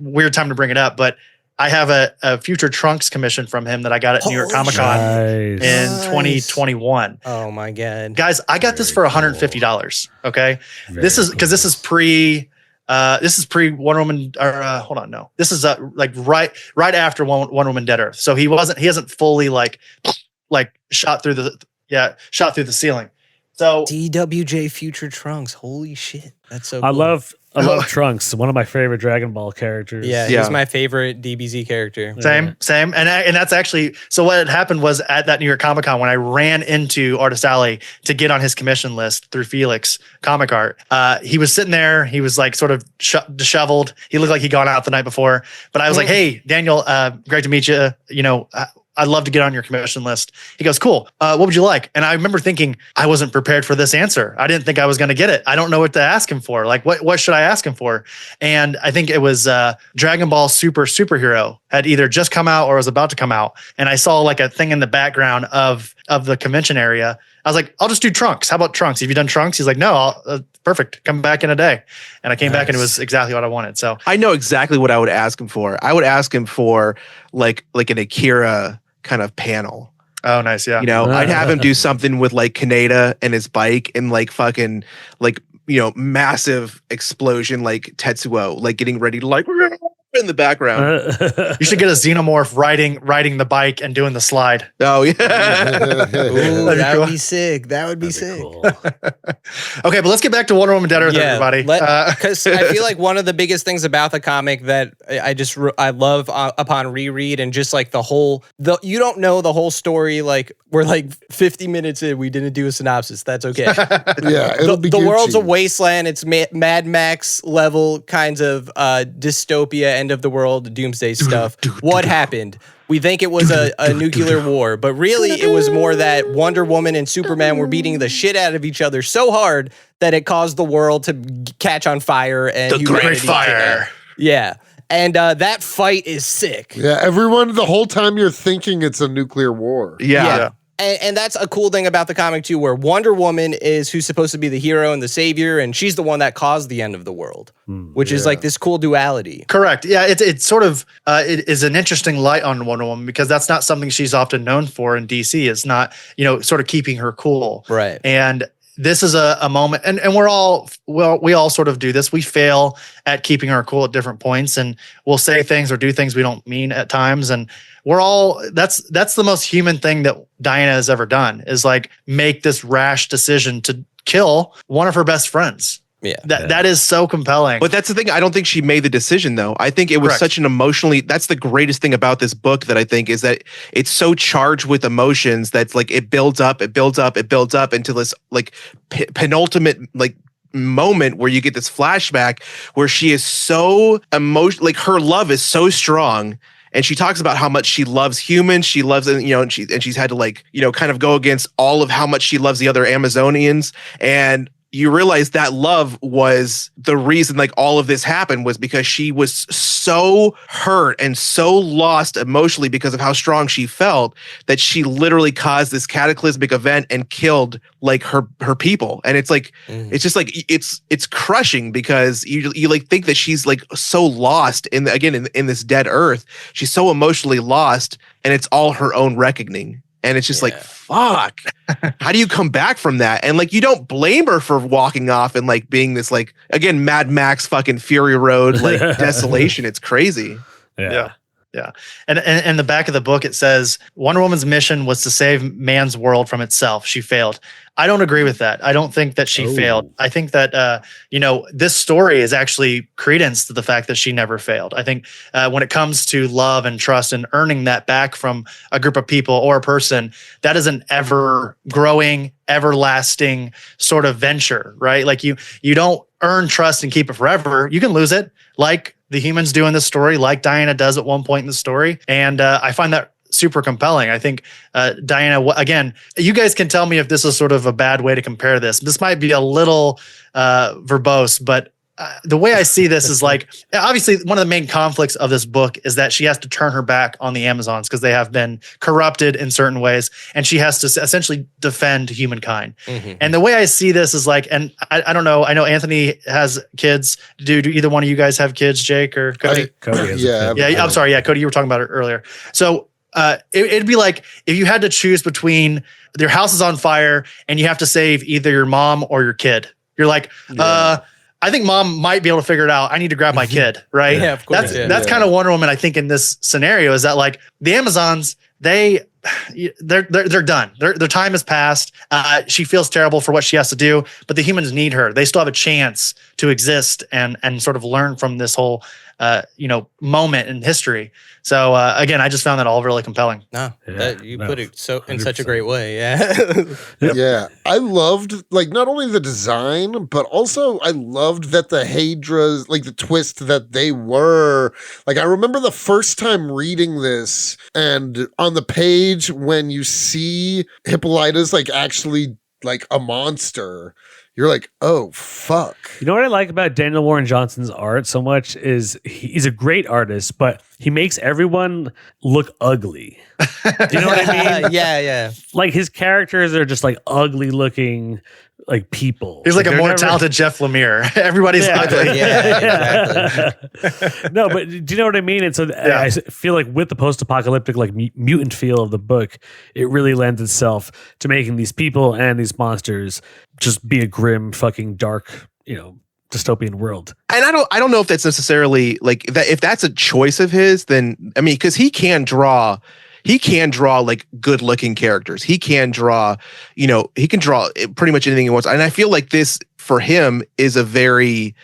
Weird time to bring it up, but I have a future Trunks commission from him that I got at New York Comic Con in 2021. Oh my God. Guys, I got this for $150. Okay. This is pre Wonder Woman hold on. No, this is like right after Wonder Woman Dead Earth. So he hasn't fully like shot through the ceiling. So DWJ Future Trunks. Holy shit. That's so cool. I love Trunks, one of my favorite Dragon Ball characters. Yeah, he's my favorite DBZ character. Same. And that's actually, so what had happened was at that New York Comic Con when I ran into Artist Alley to get on his commission list through Felix Comic Art, he was sitting there. He was like sort of disheveled. He looked like he'd gone out the night before. But I was like, hey, Daniel, great to meet you. I'd love to get on your commission list. He goes, cool. What would you like? And I remember thinking, I wasn't prepared for this answer. I didn't think I was going to get it. I don't know what to ask him for. Like, what should I ask him for? And I think it was Dragon Ball Superhero had either just come out or was about to come out. And I saw like a thing in the background of the convention area. I was like, I'll just do Trunks. How about Trunks? Have you done Trunks? He's like, no, perfect. Come back in a day. And I came back and it was exactly what I wanted. So I know exactly what I would ask him for. I would ask him for like an Akira kind of panel. Oh, nice. Yeah. I'd have him do something with like Kaneda and his bike and like fucking like, massive explosion, like Tetsuo, like getting ready to like, in the background. You should get a xenomorph riding the bike and doing the slide. Oh yeah. Ooh, that would be sick. That would be sick. Cool. Okay, but let's get back to Wonder Woman Dead Earth, everybody. Because I feel like one of the biggest things about the comic that I love upon reread and just like you don't know the whole story. Like we're like 50 minutes in, we didn't do a synopsis. That's okay. Yeah, it'll be the Gucci. world's a wasteland. It's Mad Max level kinds of dystopia, end of the world, doomsday stuff. What happened? We think it was a nuclear war, but really it was more that Wonder Woman and Superman were beating the shit out of each other so hard that it caused the world to catch on fire and The Great Fire. Yeah. And that fight is sick. Yeah, everyone, the whole time you're thinking it's a nuclear war. Yeah. And that's a cool thing about the comic too, where Wonder Woman is who's supposed to be the hero and the savior, and she's the one that caused the end of the world, which is like this cool duality. Correct. Yeah, it's sort of it is an interesting light on Wonder Woman because that's not something she's often known for in DC. It's not, sort of keeping her cool. Right. And this is a moment, and we all sort of do this. We fail at keeping our cool at different points, and we'll say things or do things we don't mean at times. And that's the most human thing that Diana has ever done is like make this rash decision to kill one of her best friends. Yeah. That is so compelling. But that's the thing. I don't think she made the decision, though. I think it was Correct. such an that's the greatest thing about this book that I think is that it's so charged with emotions that's like it builds up into this like penultimate like moment where you get this flashback where she is so emotional, like her love is so strong. And she talks about how much she loves humans. She loves, and she's had to like, kind of go against all of how much she loves the other Amazonians. And you realize that love was the reason like all of this happened was because she was so hurt and so lost emotionally because of how strong she felt that she literally caused this cataclysmic event and killed like her people. And it's like, it's just like, it's crushing because you like think that she's like so lost in this dead earth. She's so emotionally lost and it's all her own reckoning. And it's just like, fuck, how do you come back from that? And like, you don't blame her for walking off and like being this, like, again, Mad Max fucking Fury Road, like desolation. It's crazy. Yeah. And in the back of the book, it says Wonder Woman's mission was to save man's world from itself. She failed. I don't agree with that. I don't think that she failed. I think that, this story is actually credence to the fact that she never failed. I think when it comes to love and trust and earning that back from a group of people or a person, that is an ever growing, everlasting sort of venture, right? Like you don't earn trust and keep it forever. You can lose it like the humans do in this story, like Diana does at one point in the story. And I find that super compelling. I think Diana, again, you guys can tell me if this is sort of a bad way to compare this. This might be a little verbose, but the way I see this is like, obviously one of the main conflicts of this book is that she has to turn her back on the Amazons because they have been corrupted in certain ways. And she has to essentially defend humankind. Mm-hmm. And the way I see this is like, and I don't know, I know Anthony has kids. Do either one of you guys have kids, Jake or Cody? Cody has a kid. I'm sorry. Yeah, Cody, you were talking about it earlier. So it'd be like if you had to choose between your house is on fire and you have to save either your mom or your kid. You're like, I think mom might be able to figure it out. I need to grab my kid, right? Yeah, of course. That's kind of Wonder Woman, I think, in this scenario is that like the Amazons, they're done. Their time has passed. She feels terrible for what she has to do, but the humans need her. They still have a chance to exist and sort of learn from this whole moment in history. So again, I just found that all really compelling. No, you put it so in such a great way. Yeah. Yep. Yeah. I loved like not only the design, but also I loved that the Hydras, like the twist that they were. Like I remember the first time reading this and on the page when you see Hippolyta's like actually like a monster, you're like, oh, fuck. You know what I like about Daniel Warren Johnson's art so much is he's a great artist, but he makes everyone look ugly. Do you know what I mean? Yeah. Like his characters are just like ugly looking like people. He's like a more talented Jeff Lemire. Everybody's ugly. Yeah, exactly. No, but do you know what I mean? And so I feel like with the post-apocalyptic like mutant feel of the book, it really lends itself to making these people and these monsters just be a grim fucking dark, dystopian world. And I don't know if that's necessarily like that. If that's a choice of his, then I mean, because he can draw like good looking characters. He can draw, he can draw pretty much anything he wants. And I feel like this for him is a very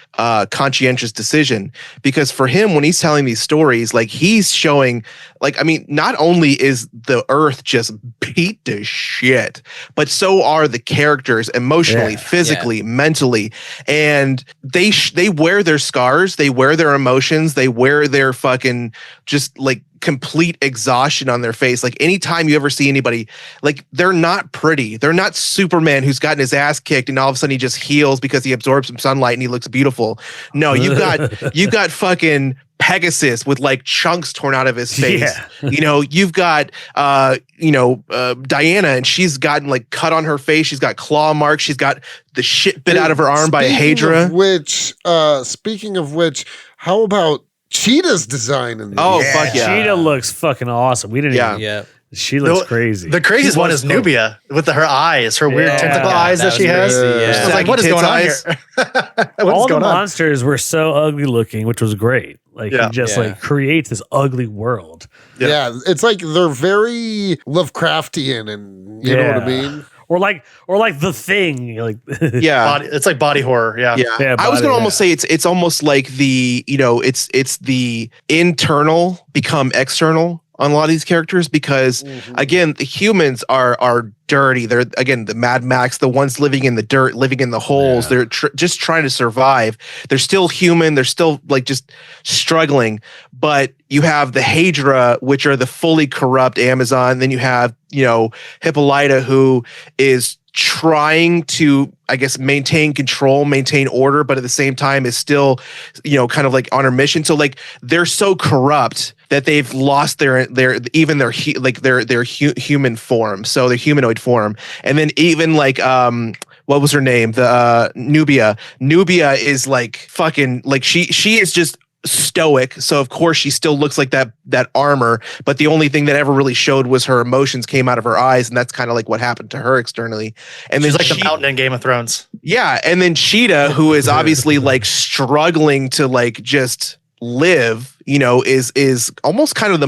conscientious decision, because for him, when he's telling these stories, like he's showing, like, I mean, not only is the earth just beat to shit, but so are the characters emotionally, physically, mentally, and they wear their scars, they wear their emotions, they wear their fucking just like complete exhaustion on their face. Like anytime you ever see anybody, like they're not pretty. They're not Superman who's gotten his ass kicked and all of a sudden he just heals because he absorbs some sunlight and he looks beautiful. No, you got fucking Pegasus with like chunks torn out of his face. Yeah. You've got Diana, and she's gotten like cut on her face. She's got claw marks. She's got the shit bit out of her arm by a Hydra. Speaking of which, how about Cheetah's design in this? Oh, fuck yeah. Cheetah looks fucking awesome. We didn't even. She looks crazy. The craziest one is Nubia with her eyes, her weird tentacle eyes that she has. Yeah. I was like, what is going on here? All the monsters were so ugly looking, which was great. Like he just like creates this ugly world. Yeah, it's like they're very Lovecraftian, and you know what I mean? Or like The Thing, like it's like body horror. Yeah. I was gonna almost say it's almost like the it's the internal become external on a lot of these characters, because again, the humans are dirty. They're again the Mad Max, the ones living in the dirt, living in the holes. They're just trying to survive. They're still human. They're still like just struggling. But you have the Hydra, which are the fully corrupt Amazon. Then you have Hippolyta, who is trying to, I guess, maintain control, maintain order, but at the same time is still, kind of like on her mission. So like they're so corrupt that they've lost their human form, so their humanoid form. And then even like what was her name? The Nubia. Nubia is like fucking like she is just stoic, so of course she still looks like that armor, but the only thing that ever really showed was her emotions came out of her eyes, and that's kind of like what happened to her externally. And she's then like the mountain in Game of Thrones. Yeah, and then Cheetah, who is obviously like struggling to like just live, is almost kind of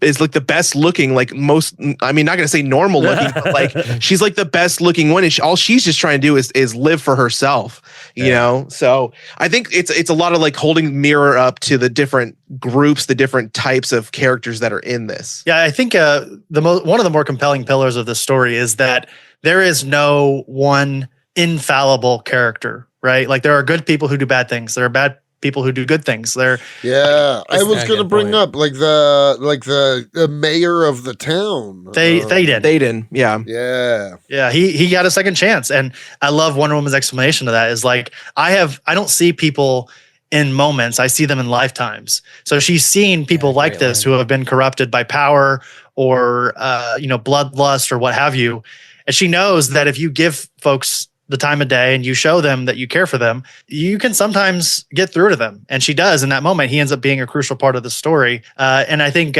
is like the best looking, like most, I mean, not going to say normal looking, but like she's like the best looking one. And all she's just trying to do is live for herself, you know? So I think it's a lot of like holding mirror up to the different groups, the different types of characters that are in this. Yeah. I think one of the more compelling pillars of this story is that there is no one infallible character, right? Like there are good people who do bad things. There are bad people who do good things. I was going to bring up like the mayor of the town. Thaden. Yeah. He got a second chance, and I love Wonder Woman's explanation of that. Is like I don't see people in moments, I see them in lifetimes. So she's seen people like this who have been corrupted by power or bloodlust or what have you, and she knows that if you give folks the time of day and you show them that you care for them, you can sometimes get through to them. And she does in that moment. He ends up being a crucial part of the story. And I think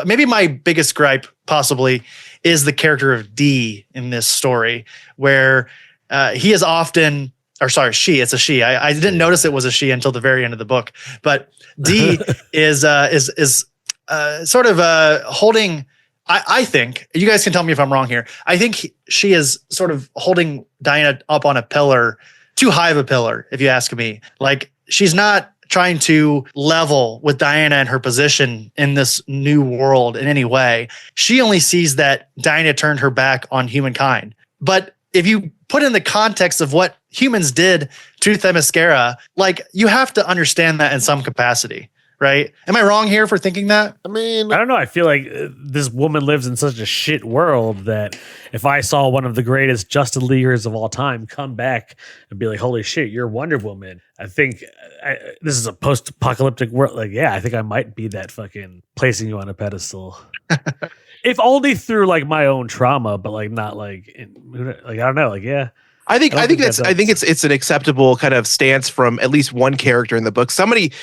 maybe my biggest gripe possibly is the character of D in this story, where he is often, or sorry, it's a she. I didn't notice it was a she until the very end of the book, but D is sort of holding, I think, you guys can tell me if I'm wrong here. I think she is sort of holding Diana up on a pillar, too high of a pillar, if you ask me. Like, she's not trying to level with Diana and her position in this new world in any way. She only sees that Diana turned her back on humankind. But if you put in the context of what humans did to Themyscira, like, you have to understand that in some capacity. Right? Am I wrong here for thinking that? I mean, I don't know. I feel like this woman lives in such a shit world that if I saw one of the greatest Justice Leaguers of all time come back and be like, holy shit, you're Wonder Woman. I think this is a post-apocalyptic world. Like, yeah, I think I might be that fucking placing you on a pedestal. If only through like my own trauma, but like not like, I don't know. Like, yeah. I think it's an acceptable kind of stance from at least one character in the book. Somebody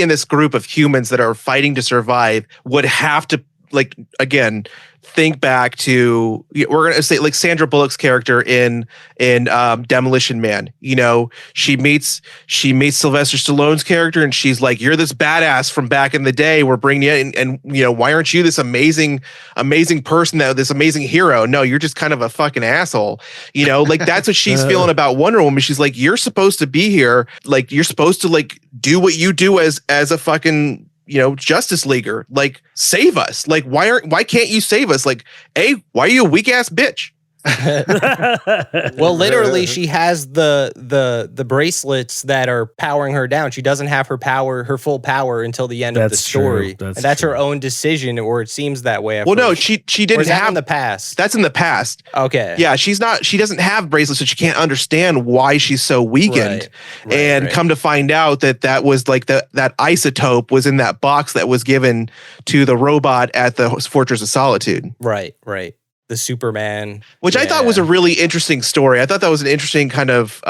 in this group of humans that are fighting to survive would have to like, again, think back to, we're going to say like Sandra Bullock's character in Demolition Man. You know, she meets Sylvester Stallone's character and she's like, you're this badass from back in the day. We're bringing you in, and you know, why aren't you this amazing person, this amazing hero? No, you're just kind of a fucking asshole. You know, like that's what she's feeling about Wonder Woman. She's like, you're supposed to be here. Like you're supposed to like do what you do as a fucking, you know, Justice Leaguer, like save us. Like, why can't you save us? Like, why are you a weak ass bitch? Well, literally, she has the bracelets that are powering her down. She doesn't have her full power until the end of the story. That's her own decision, or it seems that way. Well, no, she didn't have in the past. That's in the past. Okay. Yeah, she doesn't have bracelets, so she can't understand why she's so weakened. Right, come to find out that was like that isotope was in that box that was given to the robot at the Fortress of Solitude. Right. The Superman, which I thought was a really interesting story. I thought that was an interesting kind of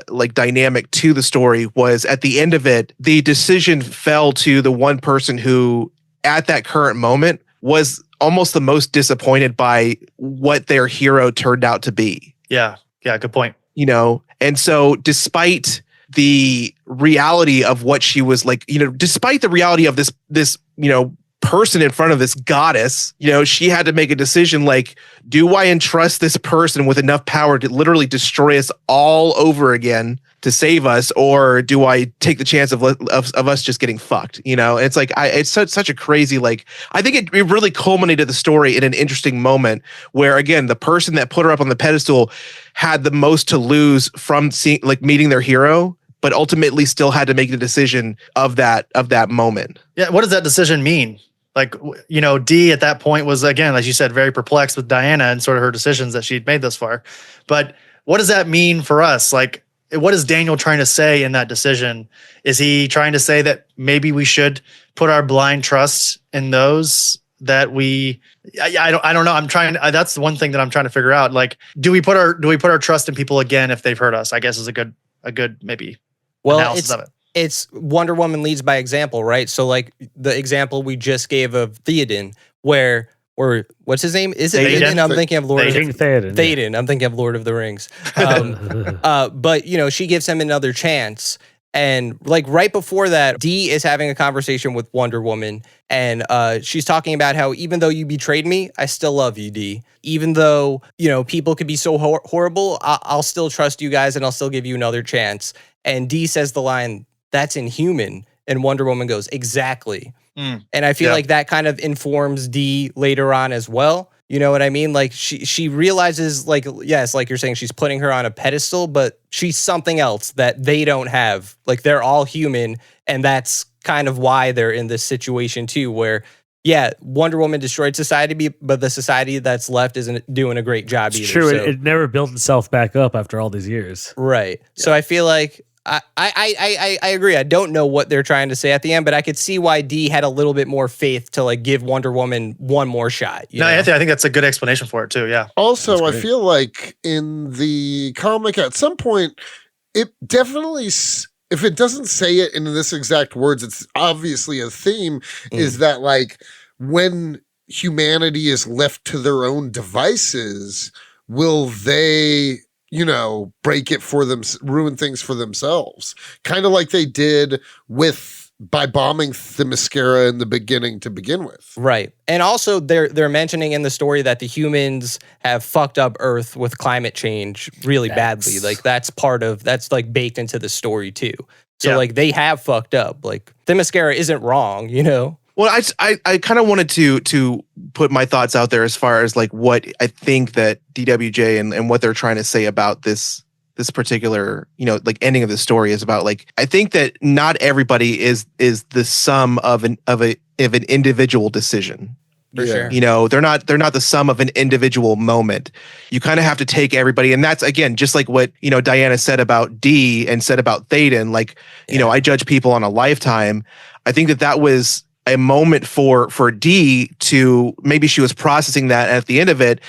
like dynamic to the story. Was at the end of it, the decision fell to the one person who, at that current moment, was almost the most disappointed by what their hero turned out to be. Yeah, good point. You know, and so despite the reality of what she was like, you know, despite the reality of this, you know, person in front of this goddess, you know, she had to make a decision like, do I entrust this person with enough power to literally destroy us all over again to save us, or do I take the chance of us just getting fucked? You know, it's like it's such a crazy, like, I think it really culminated the story in an interesting moment where, again, the person that put her up on the pedestal had the most to lose from meeting their hero, but ultimately still had to make the decision of that moment. Yeah, what does that decision mean? Like, you know, Dee at that point was, again, as you said, very perplexed with Diana and sort of her decisions that she'd made thus far. But what does that mean for us? Like, what is Daniel trying to say in that decision? Is he trying to say that maybe we should put our blind trust in those that we? I don't know. That's the one thing that I'm trying to figure out. Like, do we put our trust in people again if they've hurt us? I guess is a good maybe analysis of it. It's Wonder Woman leads by example, right? So like the example we just gave of Theoden, where what's his name? Is it Theoden? I'm thinking of Theoden. I'm thinking of Lord of the Rings. But you know, she gives him another chance. And like right before that, Dee is having a conversation with Wonder Woman, and she's talking about how even though you betrayed me, I still love you, Dee. Even though, you know, people could be so horrible, I'll still trust you guys and I'll still give you another chance. And Dee says the line, "That's inhuman." And Wonder Woman goes, "Exactly." And I feel like that kind of informs Dee later on as well. You know what I mean? Like she realizes, like, yes, like you're saying, she's putting her on a pedestal, but she's something else that they don't have. Like they're all human, and that's kind of why they're in this situation too, where Wonder Woman destroyed society, but the society that's left isn't doing a great job either. True, so. It never built itself back up after all these years. Right. Yeah. So I feel like I agree. I don't know what they're trying to say at the end, but I could see why Dee had a little bit more faith to like give Wonder Woman one more shot. Anthony, I think that's a good explanation for it too. Yeah. Also, I feel like in the comic at some point, it definitely, if it doesn't say it in this exact words, it's obviously a theme, is that like when humanity is left to their own devices, will they, you know, break it for them, ruin things for themselves, kind of like they did by bombing Themyscira in the beginning to begin with. Right. And also they're mentioning in the story that the humans have fucked up Earth with climate change really badly. Like that's like baked into the story too. So like they have fucked up. Like Themyscira isn't wrong, you know? Well, I kind of wanted to put my thoughts out there as far as like what I think that DWJ and what they're trying to say about this particular, you know, like ending of the story is about. Like, I think that not everybody is the sum of an individual decision. For sure. You know, they're not the sum of an individual moment. You kind of have to take everybody. And that's, again, just like what, you know, Diana said about Dee and said about Theoden. Like, you know, I judge people on a lifetime. I think that was a moment for Dee to, maybe she was processing that at the end of it.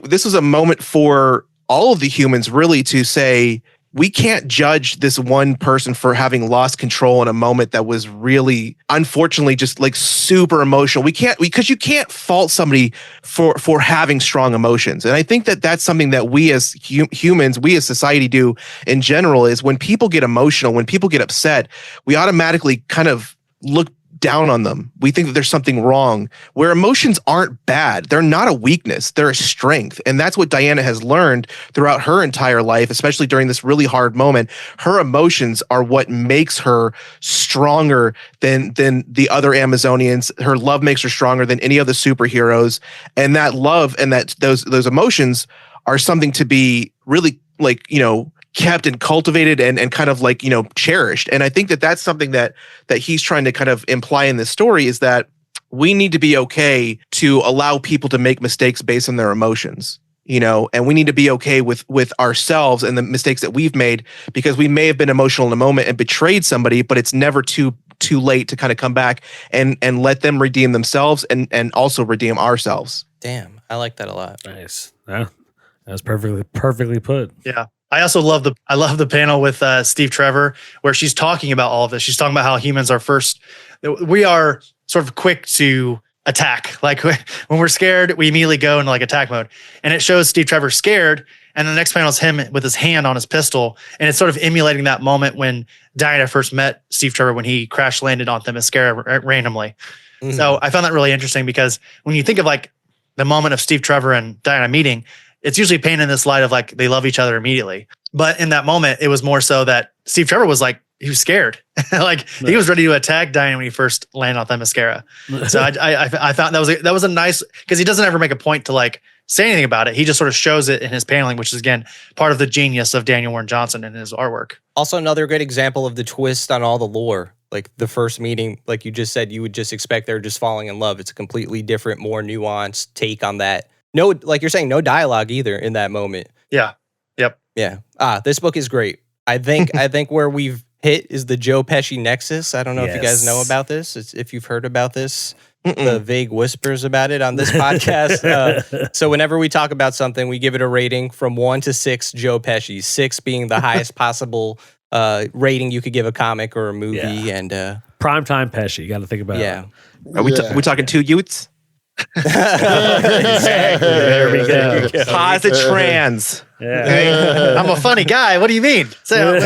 This was a moment for all of the humans really to say, we can't judge this one person for having lost control in a moment that was really, unfortunately, just like super emotional. Because you can't fault somebody for having strong emotions. And I think that that's something that we as humans, we as society do in general, is when people get emotional, when people get upset, we automatically kind of look down on them. We think that there's something wrong, where emotions aren't bad. They're not a weakness. They're a strength. And that's what Diana has learned throughout her entire life, especially during this really hard moment. Her emotions are what makes her stronger than the other Amazonians. Her love makes her stronger than any other superheroes. And that love and that those emotions are something to be really, like, you know, kept and cultivated and kind of like, you know, cherished. And I think that that's something that he's trying to kind of imply in this story, is that we need to be okay to allow people to make mistakes based on their emotions, you know, and we need to be okay with ourselves and the mistakes that we've made, because we may have been emotional in a moment and betrayed somebody, but it's never too late to kind of come back and let them redeem themselves and also redeem ourselves. Damn, I like that a lot. Nice. Yeah, that was perfectly put. Yeah. I also love the panel with Steve Trevor, where she's talking about all of this. She's talking about how humans are we are sort of quick to attack. Like when we're scared, we immediately go into like attack mode. And it shows Steve Trevor scared. And the next panel is him with his hand on his pistol. And it's sort of emulating that moment when Diana first met Steve Trevor, when he crash landed on Themyscira randomly. Mm-hmm. So I found that really interesting, because when you think of like the moment of Steve Trevor and Diana meeting, it's usually painted in this light of like they love each other immediately. But in that moment, it was more so that Steve Trevor was like, he was scared. Like he was ready to attack Diane when he first landed on Themyscira. So I found that was a nice, because he doesn't ever make a point to like say anything about it. He just sort of shows it in his paneling, which is again part of the genius of Daniel Warren Johnson and his artwork. Also, another good example of the twist on all the lore. Like the first meeting, like you just said, you would just expect they're just falling in love. It's a completely different, more nuanced take on that. No, like you're saying, no dialogue either in that moment. Yeah. Yep. Yeah. This book is great. I think where we've hit is the Joe Pesci nexus. I don't know if you guys know about this. If you've heard about this, the vague whispers about it on this podcast. So whenever we talk about something, we give it a rating from 1 to 6 Joe Pesci, 6 being the highest possible rating you could give a comic or a movie. Yeah. And primetime Pesci, you got to think about it. Are we talking 2 Utes? Exactly. There we go. Posit trans. Yeah. I'm a funny guy. What do you mean? There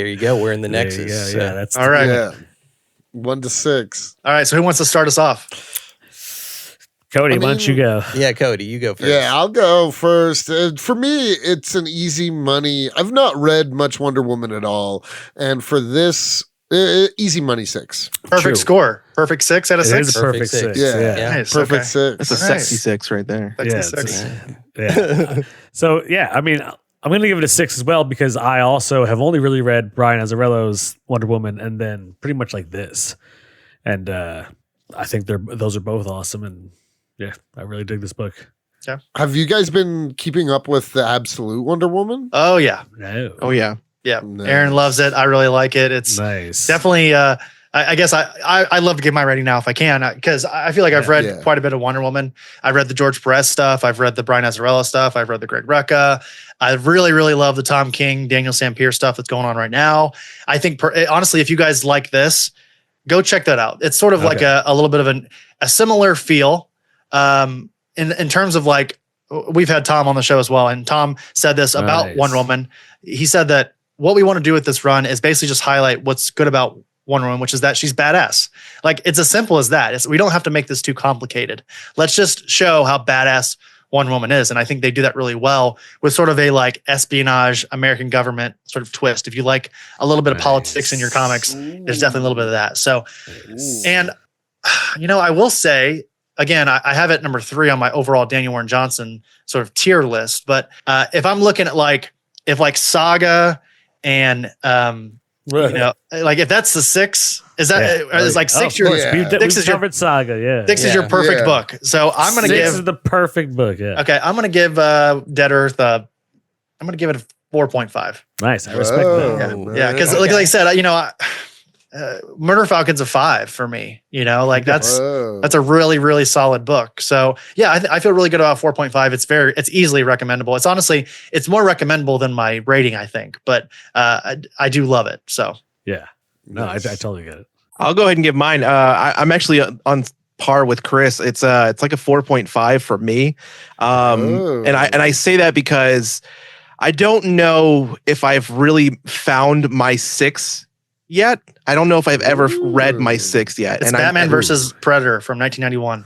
you go. We're in the nexus. Yeah, that's all right. Yeah. 1 to 6. All right. So who wants to start us off? Cody, why don't you go? Yeah, Cody, you go first. Yeah, I'll go first. For me, it's an easy money. I've not read much Wonder Woman at all. And for this, easy money 6. Perfect score. Perfect 6 out of 6. It is a perfect 6. Yeah. Nice. Perfect 6. That's a sexy 6 right there. Yeah. So, yeah, I mean, I'm going to give it a 6 as well, because I also have only really read Brian Azzarello's Wonder Woman and then pretty much like this. And I think those are both awesome. And yeah, I really dig this book. Yeah. Have you guys been keeping up with the Absolute Wonder Woman? Oh, yeah. No. Oh, yeah. Yeah. Nice. Aaron loves it. I really like it. It's nice. Definitely, I guess I'd love to give my rating now if I can, because I feel like I've read quite a bit of Wonder Woman. I've read the George Perez stuff. I've read the Brian Azzarello stuff. I've read the Greg Rucka. I really, really love the Tom King, Daniel Sampier stuff that's going on right now. I think, honestly, if you guys like this, go check that out. It's sort of like a little bit of a similar feel in terms of like, we've had Tom on the show as well. And Tom said this about Wonder Woman. He said that what we want to do with this run is basically just highlight what's good about Wonder Woman, which is that she's badass. Like, it's as simple as that. We don't have to make this too complicated. Let's just show how badass Wonder Woman is. And I think they do that really well with sort of a like espionage, American government sort of twist. If you like a little bit of politics in your comics, there's definitely a little bit of that. So, and you know, I will say, again, I have it number 3 on my overall Daniel Warren Johnson sort of tier list. But if I'm looking at if Saga and you know, like if that's the 6, is that is like 6 your 6 is your Saga? 6 is your perfect book. So I'm gonna 6 is the perfect book. Yeah. Okay, I'm gonna give Dead Earth. I'm gonna give it a 4.5. Nice, I respect that. Yeah, because like I said, you know, Murder Falcon's a 5 for me. Like that's a really, really solid book. So yeah, I feel really good about 4.5. It's easily recommendable. It's more recommendable than my rating, I think, but I do love it. So yeah, no, I totally get it. I'll go ahead and give mine. I'm actually on par with Chris. It's like a 4.5 for me. And I say that because I don't know if I've really found my 6 yet. I don't know if I've ever read my 6 yet. It's Batman versus Predator from 1991.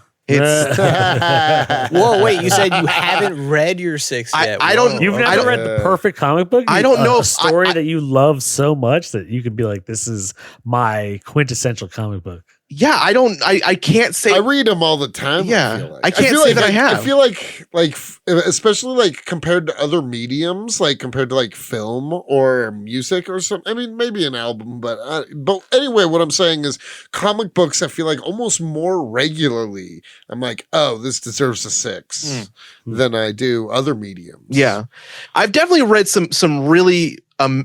Whoa, wait! You said you haven't read your 6 yet. I don't. You've never read the perfect comic book. I don't know a story that you love so much that you could be like, "This is my quintessential comic book." Yeah, I don't. I can't say. I read them all the time. Yeah, I can't say that I have. I feel like especially like compared to other mediums, like compared to like film or music or something. I mean, maybe an album, but anyway, what I'm saying is comic books. I feel like almost more regularly, I'm like, oh, this deserves a 6 than I do other mediums. Yeah, I've definitely read some really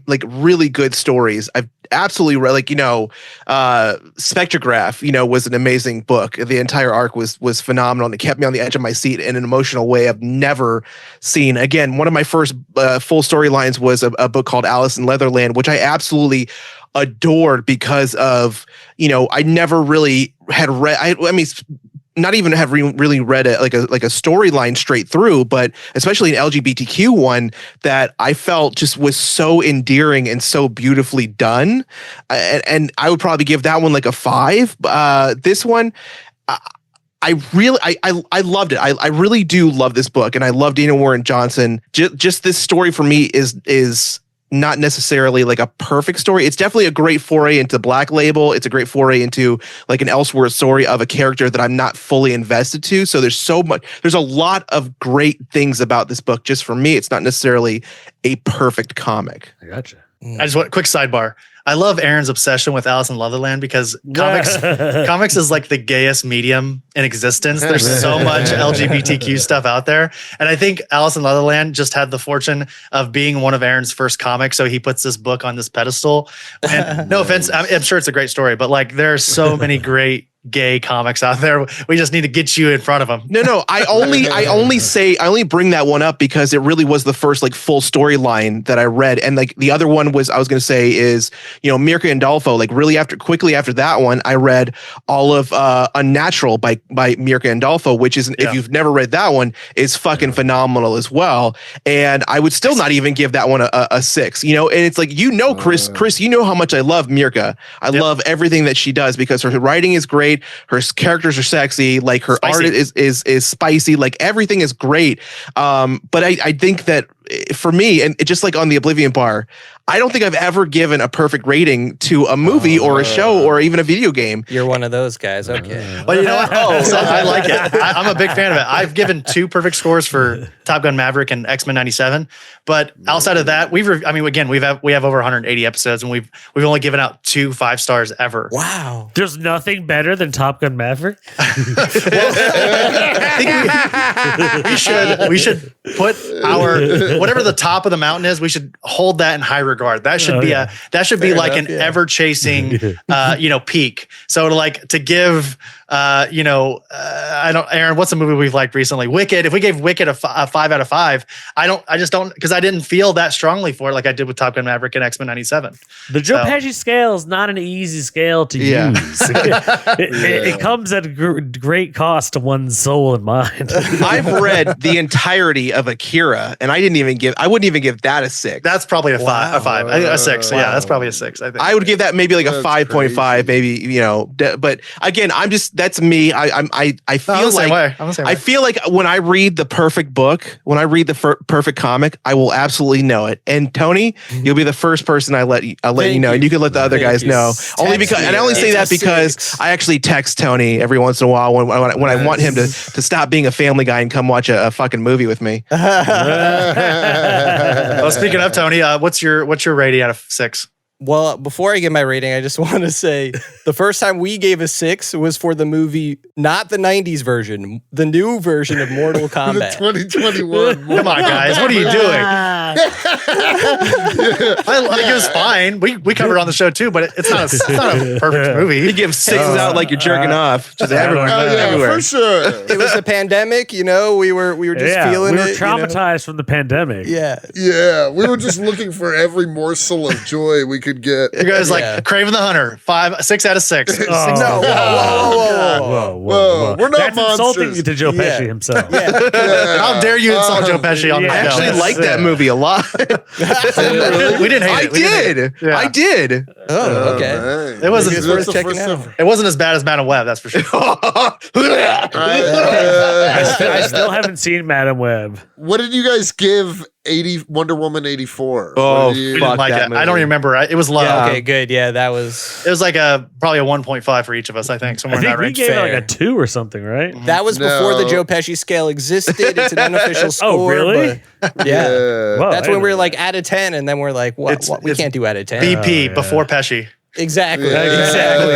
like really good stories. I've absolutely read, like, Spectrograph, was an amazing book. The entire arc was phenomenal, and it kept me on the edge of my seat in an emotional way I've never seen. Again, one of my first full storylines was a book called Alice in Leatherland, which I absolutely adored because of, I never really had read, I mean, not even have really read it like a storyline straight through, but especially an LGBTQ one that I felt just was so endearing and so beautifully done. And I would probably give that one like a 5. This one, I loved it. I really do love this book, and I love Daniel Warren Johnson. Just this story for me is not necessarily like a perfect story. It's definitely a great foray into Black Label. It's a great foray into like an Elseworld story of a character that I'm not fully invested to. So there's a lot of great things about this book. Just for me, it's not necessarily a perfect comic. I gotcha. I just want quick sidebar. I love Aaron's obsession with Alice in Leatherland because comics is like the gayest medium in existence. There's so much LGBTQ stuff out there. And I think Alice in Leatherland just had the fortune of being one of Aaron's first comics. So he puts this book on this pedestal. And no offense, I'm sure it's a great story, but like there are so many great gay comics out there. We just need to get you in front of them. No. I only bring that one up because it really was the first like full storyline that I read. And like the other one was, I was going to say is, Mirka and Dolfo, like really quickly after that one, I read all of Unnatural by Mirka and Dolfo, which is, if you've never read that one, is fucking phenomenal as well. And I would still not even give that one a 6, and it's like, Chris, you know how much I love Mirka. I love everything that she does because her writing is great. Her characters are sexy. Like her art is spicy. Like everything is great. But I think that for me, and it just like on the Oblivion Bar, I don't think I've ever given a perfect rating to a movie or a show or even a video game. You're one of those guys. Okay. Well, you know what? I like it. I'm a big fan of it. I've given 2 perfect scores for Top Gun Maverick and X-Men 97. But outside of that, we have over 180 episodes, and we've only given out 2 5 stars ever. Wow. There's nothing better than Top Gun Maverick. I think we should put our whatever the top of the mountain is. We should hold that in high regard. That should be like an ever chasing, peak. So to give, Aaron, what's a movie we've liked recently? Wicked. If we gave Wicked a 5 out of 5, I just don't, because I didn't feel that strongly for it like I did with Top Gun Maverick and X-Men 97. The Joe Pesci scale is not an easy scale to use. It comes at a great cost to one's soul and mind. I've read the entirety of Akira, and I wouldn't even give that a 6. That's probably a 5. A 6. Wow. Yeah, that's probably a 6. I think I would give that maybe like a 5.5, maybe, but again, that's me. I feel like when I read the perfect book, when I read the perfect comic, I will absolutely know it. And Tony, you'll be the first person I'll let you know, and you can let the other guys know. Only because, and I only say that because I actually text Tony every once in a while when I want him to stop being a family guy and come watch a fucking movie with me. Well, speaking of Tony, what's your rating out of 6? Well, before I give my rating, I just want to say the first time we gave a 6 was for the movie, not the 90s version, the new version of Mortal Kombat. The 2021. Come on, guys. What are you doing? Like it was fine. We covered it on the show too, but it's not a perfect movie. You give sixes out like you're jerking off. Just everywhere. For sure. It was a pandemic, we were just feeling we were it. traumatized from the pandemic. Yeah. Yeah, we were just looking for every morsel of joy we could get. You guys like Craven the Hunter, 6 out of 6. No, whoa. We're not That's insulting monsters. to Joe Pesci himself. How dare you insult Joe Pesci on yeah. the I show? actually like that movie a lot. We didn't hate it. I did. Oh, okay. Man. It wasn't- It's That's worth the checking first out. time. It wasn't as bad as Madam Web, that's for sure. I still haven't seen Madam Web. What did you guys give Wonder Woman 84? Oh, What did you- fuck. Like that it. I movie. don't remember. It was low. Okay, good. Yeah, that was It was like probably a 1.5 for each of us, I think. Somewhere I in think that we range. gave it like Fair. a 2 or something, right? that was before the No. Joe Pesci scale existed. It's an unofficial score. really? but- yeah. Whoa, That's I when we were didn't like out of 10, and then we're like, what? It's- We it's can't do out of 10. BP yeah. before Pesci. Exactly. Yeah. Exactly.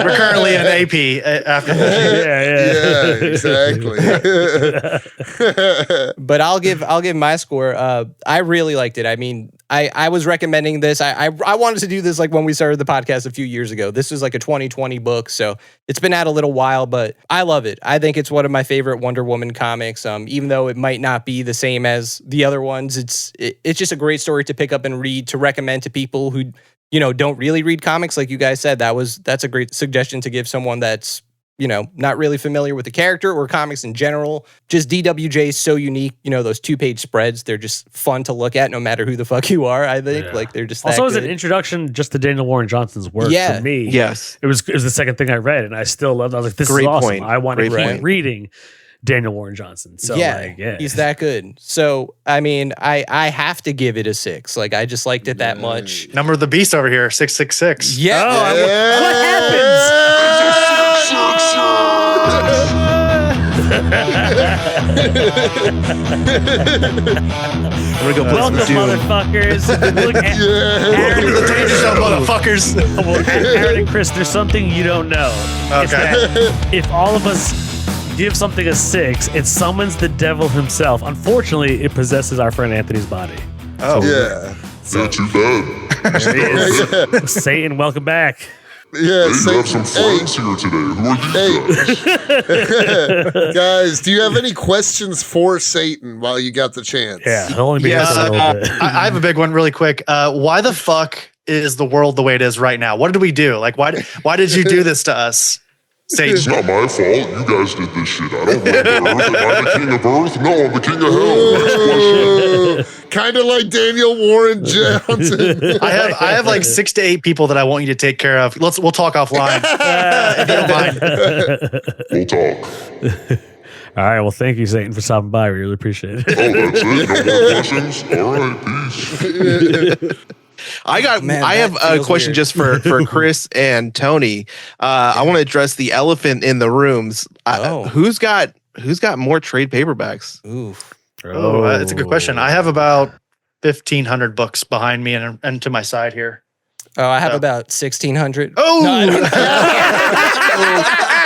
We're currently in AP after Pesci. Yeah. Exactly. But I'll give my score. I really liked it. I mean, I was recommending this. I wanted to do this like when we started the podcast a few years ago. This was like a 2020 book, so it's been out a little while, but I love it. I think it's one of my favorite Wonder Woman comics. Even though it might not be the same as the other ones, it's just a great story to pick up and read, to recommend to people who don't really read comics. Like you guys said, that's a great suggestion to give someone that's not really familiar with the character or comics in general. Just DWJ is so unique. Those 2-page spreads, they're just fun to look at no matter who the fuck you are, I think. Yeah. Like they're just Also, that as an good. introduction just to Daniel Warren Johnson's work Yeah. for me. Yes. It was the second thing I read, and I still loved it. I was like, this Great is awesome. point. I want to Great keep point. reading Daniel Warren Johnson. So he's that good. So, I mean, I have to give it a 6. Like, I just liked it that much. Number of the beast over here, 666. Yeah. What I'm gonna go play Welcome, some Doom. motherfuckers. Look, Aaron, The Danger Show, motherfuckers. well, Aaron and Chris, there's something you don't know. It's Okay. that if all of us give something a 6, it summons the devil himself. Unfortunately, it possesses our friend Anthony's body. Oh, Yeah. Not too bad. There he is. Satan, welcome back. Yeah. Hey, you have some friends here today. Who are you guys? Guys, do you have any questions for Satan while you got the chance? Yeah, it'll only be Yes, a little bit. I have a big one really quick. Why the fuck is the world the way it is right now? What did we do? Like, why did you do this to us? It's Satan. not my fault. You guys did this shit. I don't rule the earth. Am I the king of earth? No, I'm the king of hell. Next question. Kind of like Daniel Warren Johnson. I have like 6 to 8 people that I want you to take care of. We'll talk offline if you don't mind. We'll talk. All right, well, thank you, Satan, for stopping by. We really appreciate it. Oh, that's it? No more questions? All right, peace. I that have a feels question weird. just for Chris and Tony. I want to address the elephant in the rooms. Who's got more trade paperbacks? Ooh. Oh, it's a good question. I have about 1,500 books behind me and to my side here. Oh, I have about 1,600. Oh, No, I don't-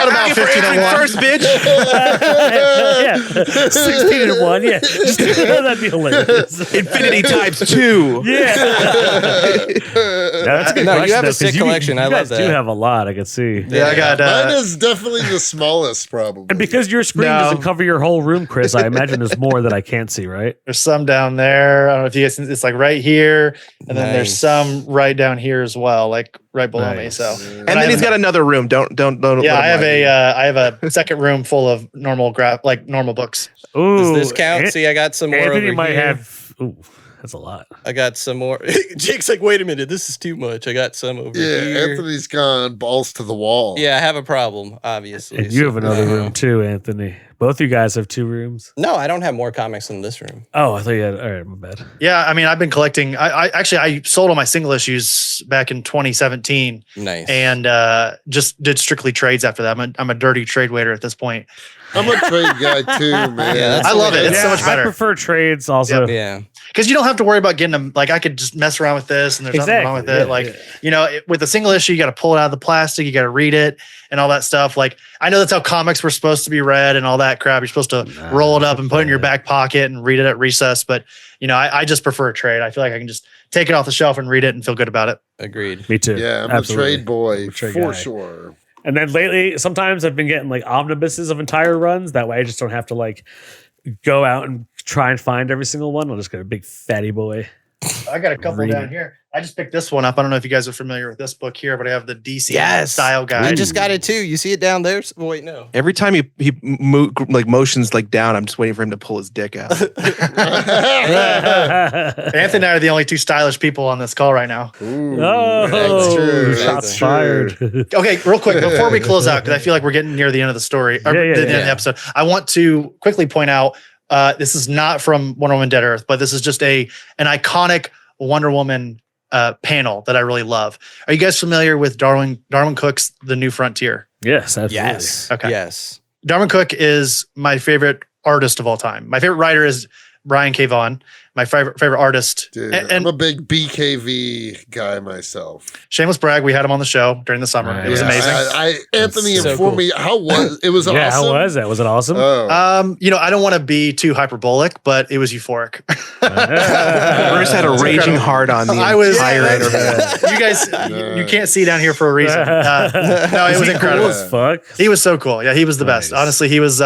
what about 1,501? First, bitch. Yeah, 16 and 1. Yeah, just, that'd be hilarious. Infinity times 2. Yeah, that's a good No, you question, have a though, 'cause sick collection. You I guys love do that. have a lot. I can see. Yeah, I got. Mine is definitely the smallest, probably. And because your screen doesn't cover your whole room, Chris, I imagine there's more that I can't see, right? There's some down there. I don't know if you guys. It's like right here, and then there's Nice. some right down here as well, like right below me. Nice. So, And then he's got another room. Don't. yeah, let I him have lie. I have a second room full of normal normal books. Ooh, Does this count? See, I got some more Anthony over might here. have. Ooh, that's a lot. I got some more. Jake's like, wait a minute, this is too much. I got some over yeah, here. Anthony's gone balls to the wall. Yeah, I have a problem, obviously. And you So- have another room too, Anthony. Both you guys have 2 rooms. No, I don't have more comics in this room. Oh, I thought you had. All right, my bad. Yeah, I mean, I've been collecting. I sold all my single issues back in 2017, Nice. and just did strictly trades after that. I'm a dirty trade waiter at this point. I'm a trade guy too, man. Yeah, I love it. It's so much I better. prefer trades also. Yeah. Because you don't have to worry about getting them. Like I could just mess around with this, and there's nothing wrong with it. Yeah, Like yeah. with a single issue, you got to pull it out of the plastic, you got to read it, and all that stuff. Like I know that's how comics were supposed to be read, and all that crap. You're supposed to roll it up and put it in your back pocket and read it at recess. But I just prefer a trade. I feel like I can just take it off the shelf and read it and feel good about it. Agreed. Me too. Yeah, I'm Absolutely. a trade boy Trade for guy. sure. And then lately, sometimes I've been getting like omnibuses of entire runs. That way I just don't have to like go out and try and find every single one. I'll just get a big fatty boy. I got a couple Read down it. here. I just picked this one up. I don't know if you guys are familiar with this book here, but I have the DC Yes. style guide. I just got it too. You see it down there? Wait, no. Every time he motions like down, I'm just waiting for him to pull his dick out. Anthony and I are the only two stylish people on this call right now. Ooh, Oh, that's true. shots That's fired. Okay, real quick before we close out, because I feel like we're getting near the end of the story, or Yeah, the end of the yeah. episode. I want to quickly point out this is not from Wonder Woman: Dead Earth, but this is just an iconic Wonder Woman panel that I really love. Are you guys familiar with Darwin Cook's The New Frontier? Yes, absolutely. Yes. Okay. Yes. Darwin Cook is my favorite artist of all time. My favorite writer is Brian K. Vaughan. My favorite artist. Dude, And I'm a big BKV guy myself. shameless brag, we had him on the show during the summer. It was Yeah. amazing. Anthony so informed cool. me how was it was Yeah, awesome. how was that? Was it awesome? Oh. I don't want to be too hyperbolic, but it was euphoric. Bruce had a raging hard on the I was. entire interview. You guys, you can't see down here for a reason. No, it was incredible. Cool as fuck. He was so cool. Yeah, he was the best. Nice. Honestly, he was.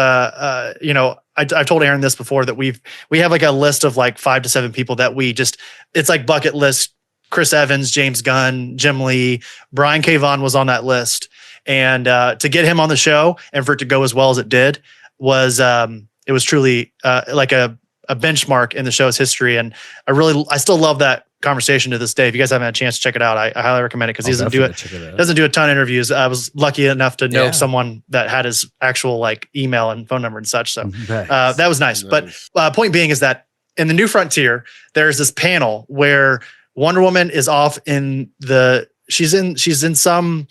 I've told Aaron this before that we have like a list of like 5 to 7 people that we just. It's like bucket list. Chris Evans, James Gunn, Jim Lee, Brian K. Vaughan was on that list, and to get him on the show and for it to go as well as it did was it was truly like a benchmark in the show's history, and I still love that conversation to this day. If you guys haven't had a chance to check it out, I highly recommend it because he doesn't do a ton of interviews. I was lucky enough to know someone that had his actual like email and phone number and such. So that was nice. But point being is that in the New Frontier, there's this panel where Wonder Woman is off in she's in some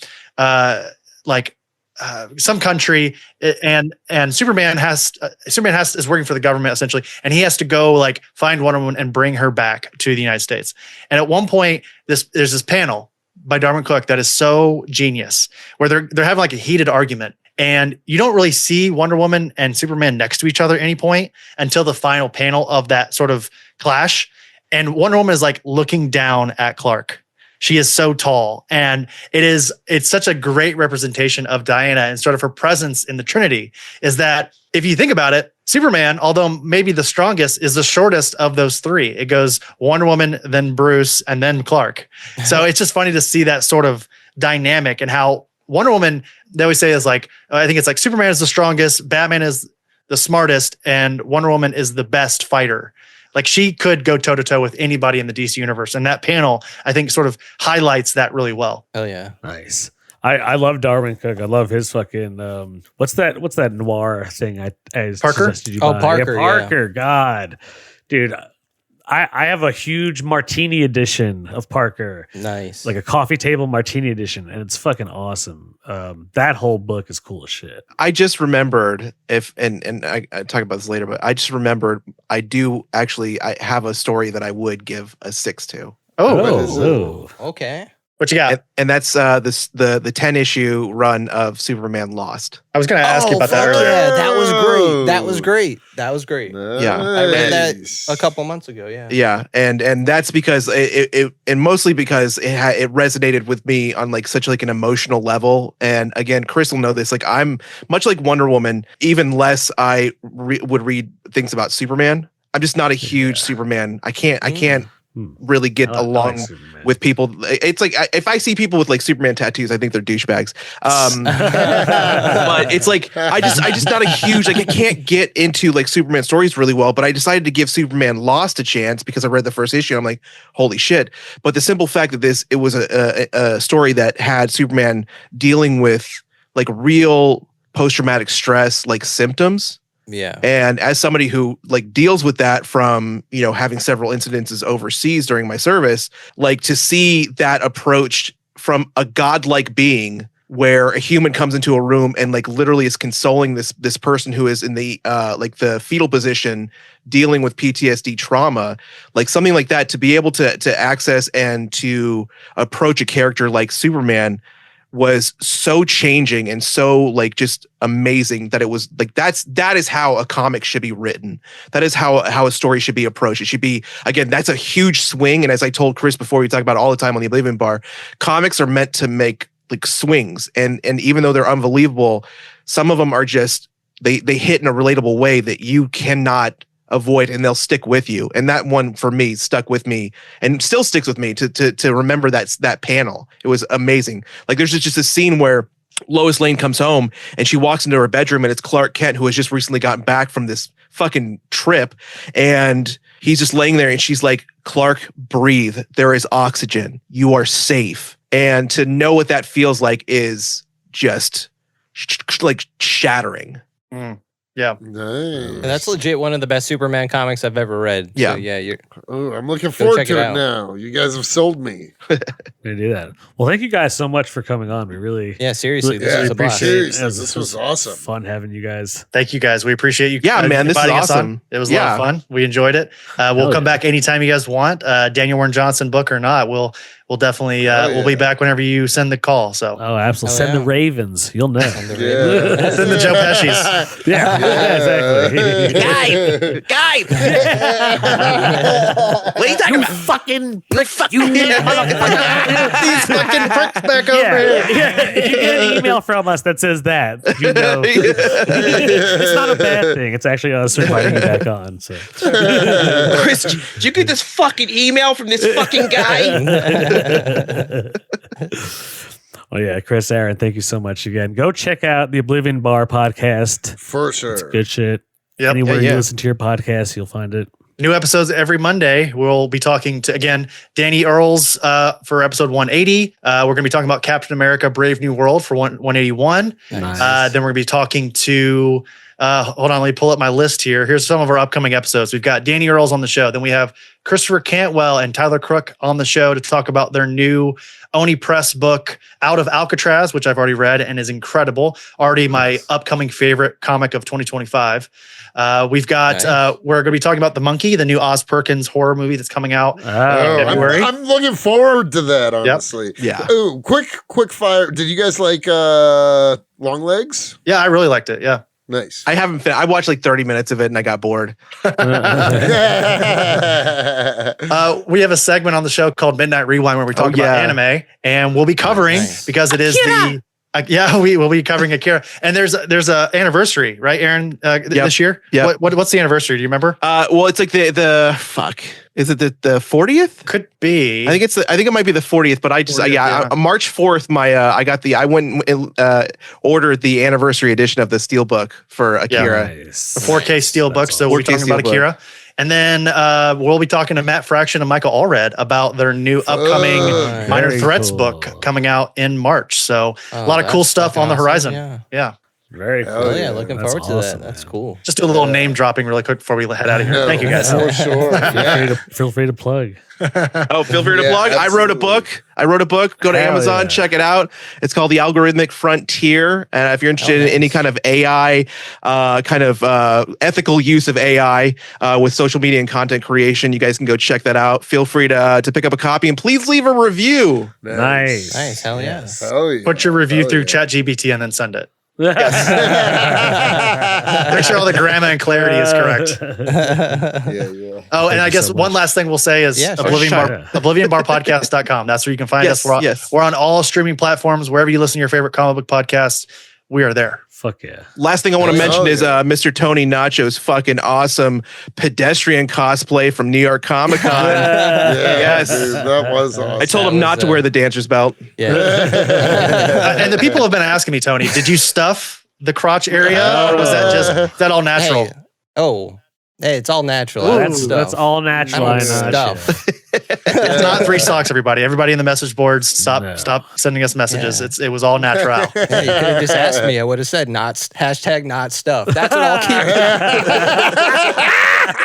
some country, and Superman is working for the government essentially, and he has to go like find Wonder Woman and bring her back to the United States. And at one point, there's this panel by Darwin Cook that is so genius where they're having like a heated argument, and you don't really see Wonder Woman and Superman next to each other at any point until the final panel of that sort of clash. And Wonder Woman is like looking down at Clark. She is so tall, and it's such a great representation of Diana and sort of her presence in the Trinity. Is that if you think about it, Superman, although maybe the strongest, is the shortest of those three. It goes Wonder Woman, then Bruce, and then Clark. So it's just funny to see that sort of dynamic and how Wonder Woman, they always say is like, I think it's like Superman is the strongest, Batman is the smartest, and Wonder Woman is the best fighter. Like she could go toe to toe with anybody in the DC universe. And that panel, I think, sort of highlights that really well. Oh yeah. Nice. I love Darwin Cook. I love his fucking what's that noir thing I Parker? suggested you Oh, buy? Parker, Yeah, Parker. God. Dude, I have a huge martini edition of Parker. Nice. Like a coffee table martini edition, and it's fucking awesome. That whole book is cool as shit. I just remembered and I talk about this later, but I just remembered I have a story that I would give a 6 to. Oh. Okay. What you got? And that's the 10-issue run of Superman Lost. I was going to ask you about that fuck earlier. Yeah, that was great. That was great. Yeah. I read that Nice. a couple months ago. Yeah. Yeah, and that's because it and mostly because it resonated with me on like such like an emotional level. And again, Chris will know this. Like I'm much like Wonder Woman, even less I would read things about Superman. I'm just not a huge Superman. I can't really get along with people. It's like if I see people with like Superman tattoos, I think they're douchebags. But it's like I just not a huge like I can't get into like Superman stories really well. But I decided to give Superman Lost a chance because I read the first issue. I'm like, holy shit! But the simple fact that it was a story that had Superman dealing with like real post-traumatic stress like symptoms. Yeah. And as somebody who like deals with that from, having several incidences overseas during my service, like to see that approached from a godlike being where a human comes into a room and like literally is consoling this person who is in the like the fetal position dealing with PTSD trauma, like something like that, to be able to access and to approach a character like Superman was so changing and so like just amazing that it was like that is how a comic should be written. That is how a story should be approached. It should be, again, that's a huge swing. And as I told Chris before, we talk about it all the time on the Oblivion Bar, comics are meant to make like swings, and even though they're unbelievable, some of them are just they hit in a relatable way that you cannot avoid, and they'll stick with you. And that one for me stuck with me and still sticks with me to remember that panel. It was amazing. Like there's just a scene where Lois Lane comes home and she walks into her bedroom and it's Clark Kent, who has just recently gotten back from this fucking trip, and he's just laying there and she's like, Clark, breathe. There is oxygen. You are safe. And to know what that feels like is just like shattering. Yeah. Nice. And that's legit one of the best Superman comics I've ever read. Yeah. So, yeah. I'm looking forward check to it it out. now. You guys have sold me. We do that. Well, thank you guys so much for coming on. We really Yeah, seriously. This Yeah, was I a blast. appreciate it. This was awesome. Fun having you guys. Thank you guys. We appreciate you. Yeah, man, this is inviting us on. awesome. It was a lot of fun. We enjoyed it. We'll Hell come yeah. back anytime you guys want. Daniel Warren Johnson book or not, we'll definitely we'll be back whenever you send the call. So Oh, absolutely. Hell Send yeah. the Ravens. You'll know. Yeah. send the Joe Pesci's. Yeah, exactly. Guy! What are you talking about? Fucking These fucking pricks back over here. yeah. If you get an email from us that says that, you know it's not a bad thing. It's actually us inviting you back on. So Chris, did you get this fucking email from this fucking guy? well, yeah, Chris, Aaron, thank you so much again. Go check out the Oblivion Bar podcast. For It's sure. good shit. Yep. Anywhere Yeah. you listen to your podcast, you'll find it. New episodes every Monday. We'll be talking to, again, Danny Earls for episode 180. We're going to be talking about Captain America Brave New World for 181. Nice. Then we're going to be talking to, hold on, let me pull up my list here. Here's some of our upcoming episodes. We've got Danny Earls on the show. Then we have Christopher Cantwell and Tyler Crook on the show to talk about their new Oni Press book, Out of Alcatraz, which I've already read and is incredible. Already my upcoming favorite comic of 2025. We've got, we're going to be talking about The Monkey, the new Oz Perkins horror movie that's coming out. Oh, February. I'm looking forward to that, honestly. Yeah. Oh, quick fire. Did you guys like Long Legs? Yeah, I really liked it. Yeah. Nice. I haven't I watched like 30 minutes of it and I got bored. We have a segment on the show called Midnight Rewind where we talk about anime, and we'll be covering because it is the we will be covering Akira, and there's a anniversary, right, Aaron? This year. Yeah. What's the anniversary? Do you remember? Well, it's like the fuck. Is it the 40th? Could be. I think it might be the 40th, but I just 40th, yeah. March 4th. I went and ordered the anniversary edition of the Steelbook for Akira. Nice. The 4K steel book. So we'll be 4K talking about steelbook. Akira. And then we'll be talking to Matt Fraction and Michael Allred about their new upcoming Minor Very Threats cool. book coming out in March. So a lot of that's cool stuff fucking on the awesome. horizon. Yeah. Very cool. Hell Oh, yeah, yeah. looking That's forward to awesome, that. That's man. cool. Just do a little name dropping really quick before we head out of here. No, Thank you guys. For sure. Yeah. Feel free to plug. Oh, feel free to Yeah, plug. I wrote a absolutely. book. Go to Hell Amazon, yeah. check it out. It's called The Algorithmic Frontier. And if you're interested in any kind of AI, ethical use of AI with social media and content creation, you guys can go check that out. Feel free to pick up a copy and please leave a review. Nice. Nice. Hell yeah. Hell yeah. Put your review Hell through yeah. ChatGPT and then send it. Make Make sure all the grammar and clarity is correct. Yeah. Oh, and Thank I you guess so one much. last thing we'll say is Yeah, sure. OblivionBarPodcast.com. That's where you can find Yes, us. yes. We're on all streaming platforms. Wherever you listen to your favorite comic book podcasts, we are there. Fuck yeah. Last thing I want to mention is yeah. Mr. Tony Nacho's fucking awesome pedestrian cosplay from New York Comic Con. Yes. Dude, that was awesome. I told him not to wear the dancer's belt. Yeah. And the people have been asking me, Tony, did you stuff the crotch area, or was that is that all natural? Hey, it's all natural. Ooh, I don't stuff. that's all natural. I I don't know. stuff. It's not 3 socks, everybody. Everybody in the message boards, stop sending us messages. Yeah. It was all natural. Yeah, you could have just asked me. I would have said not stuff. That's what I'll keep.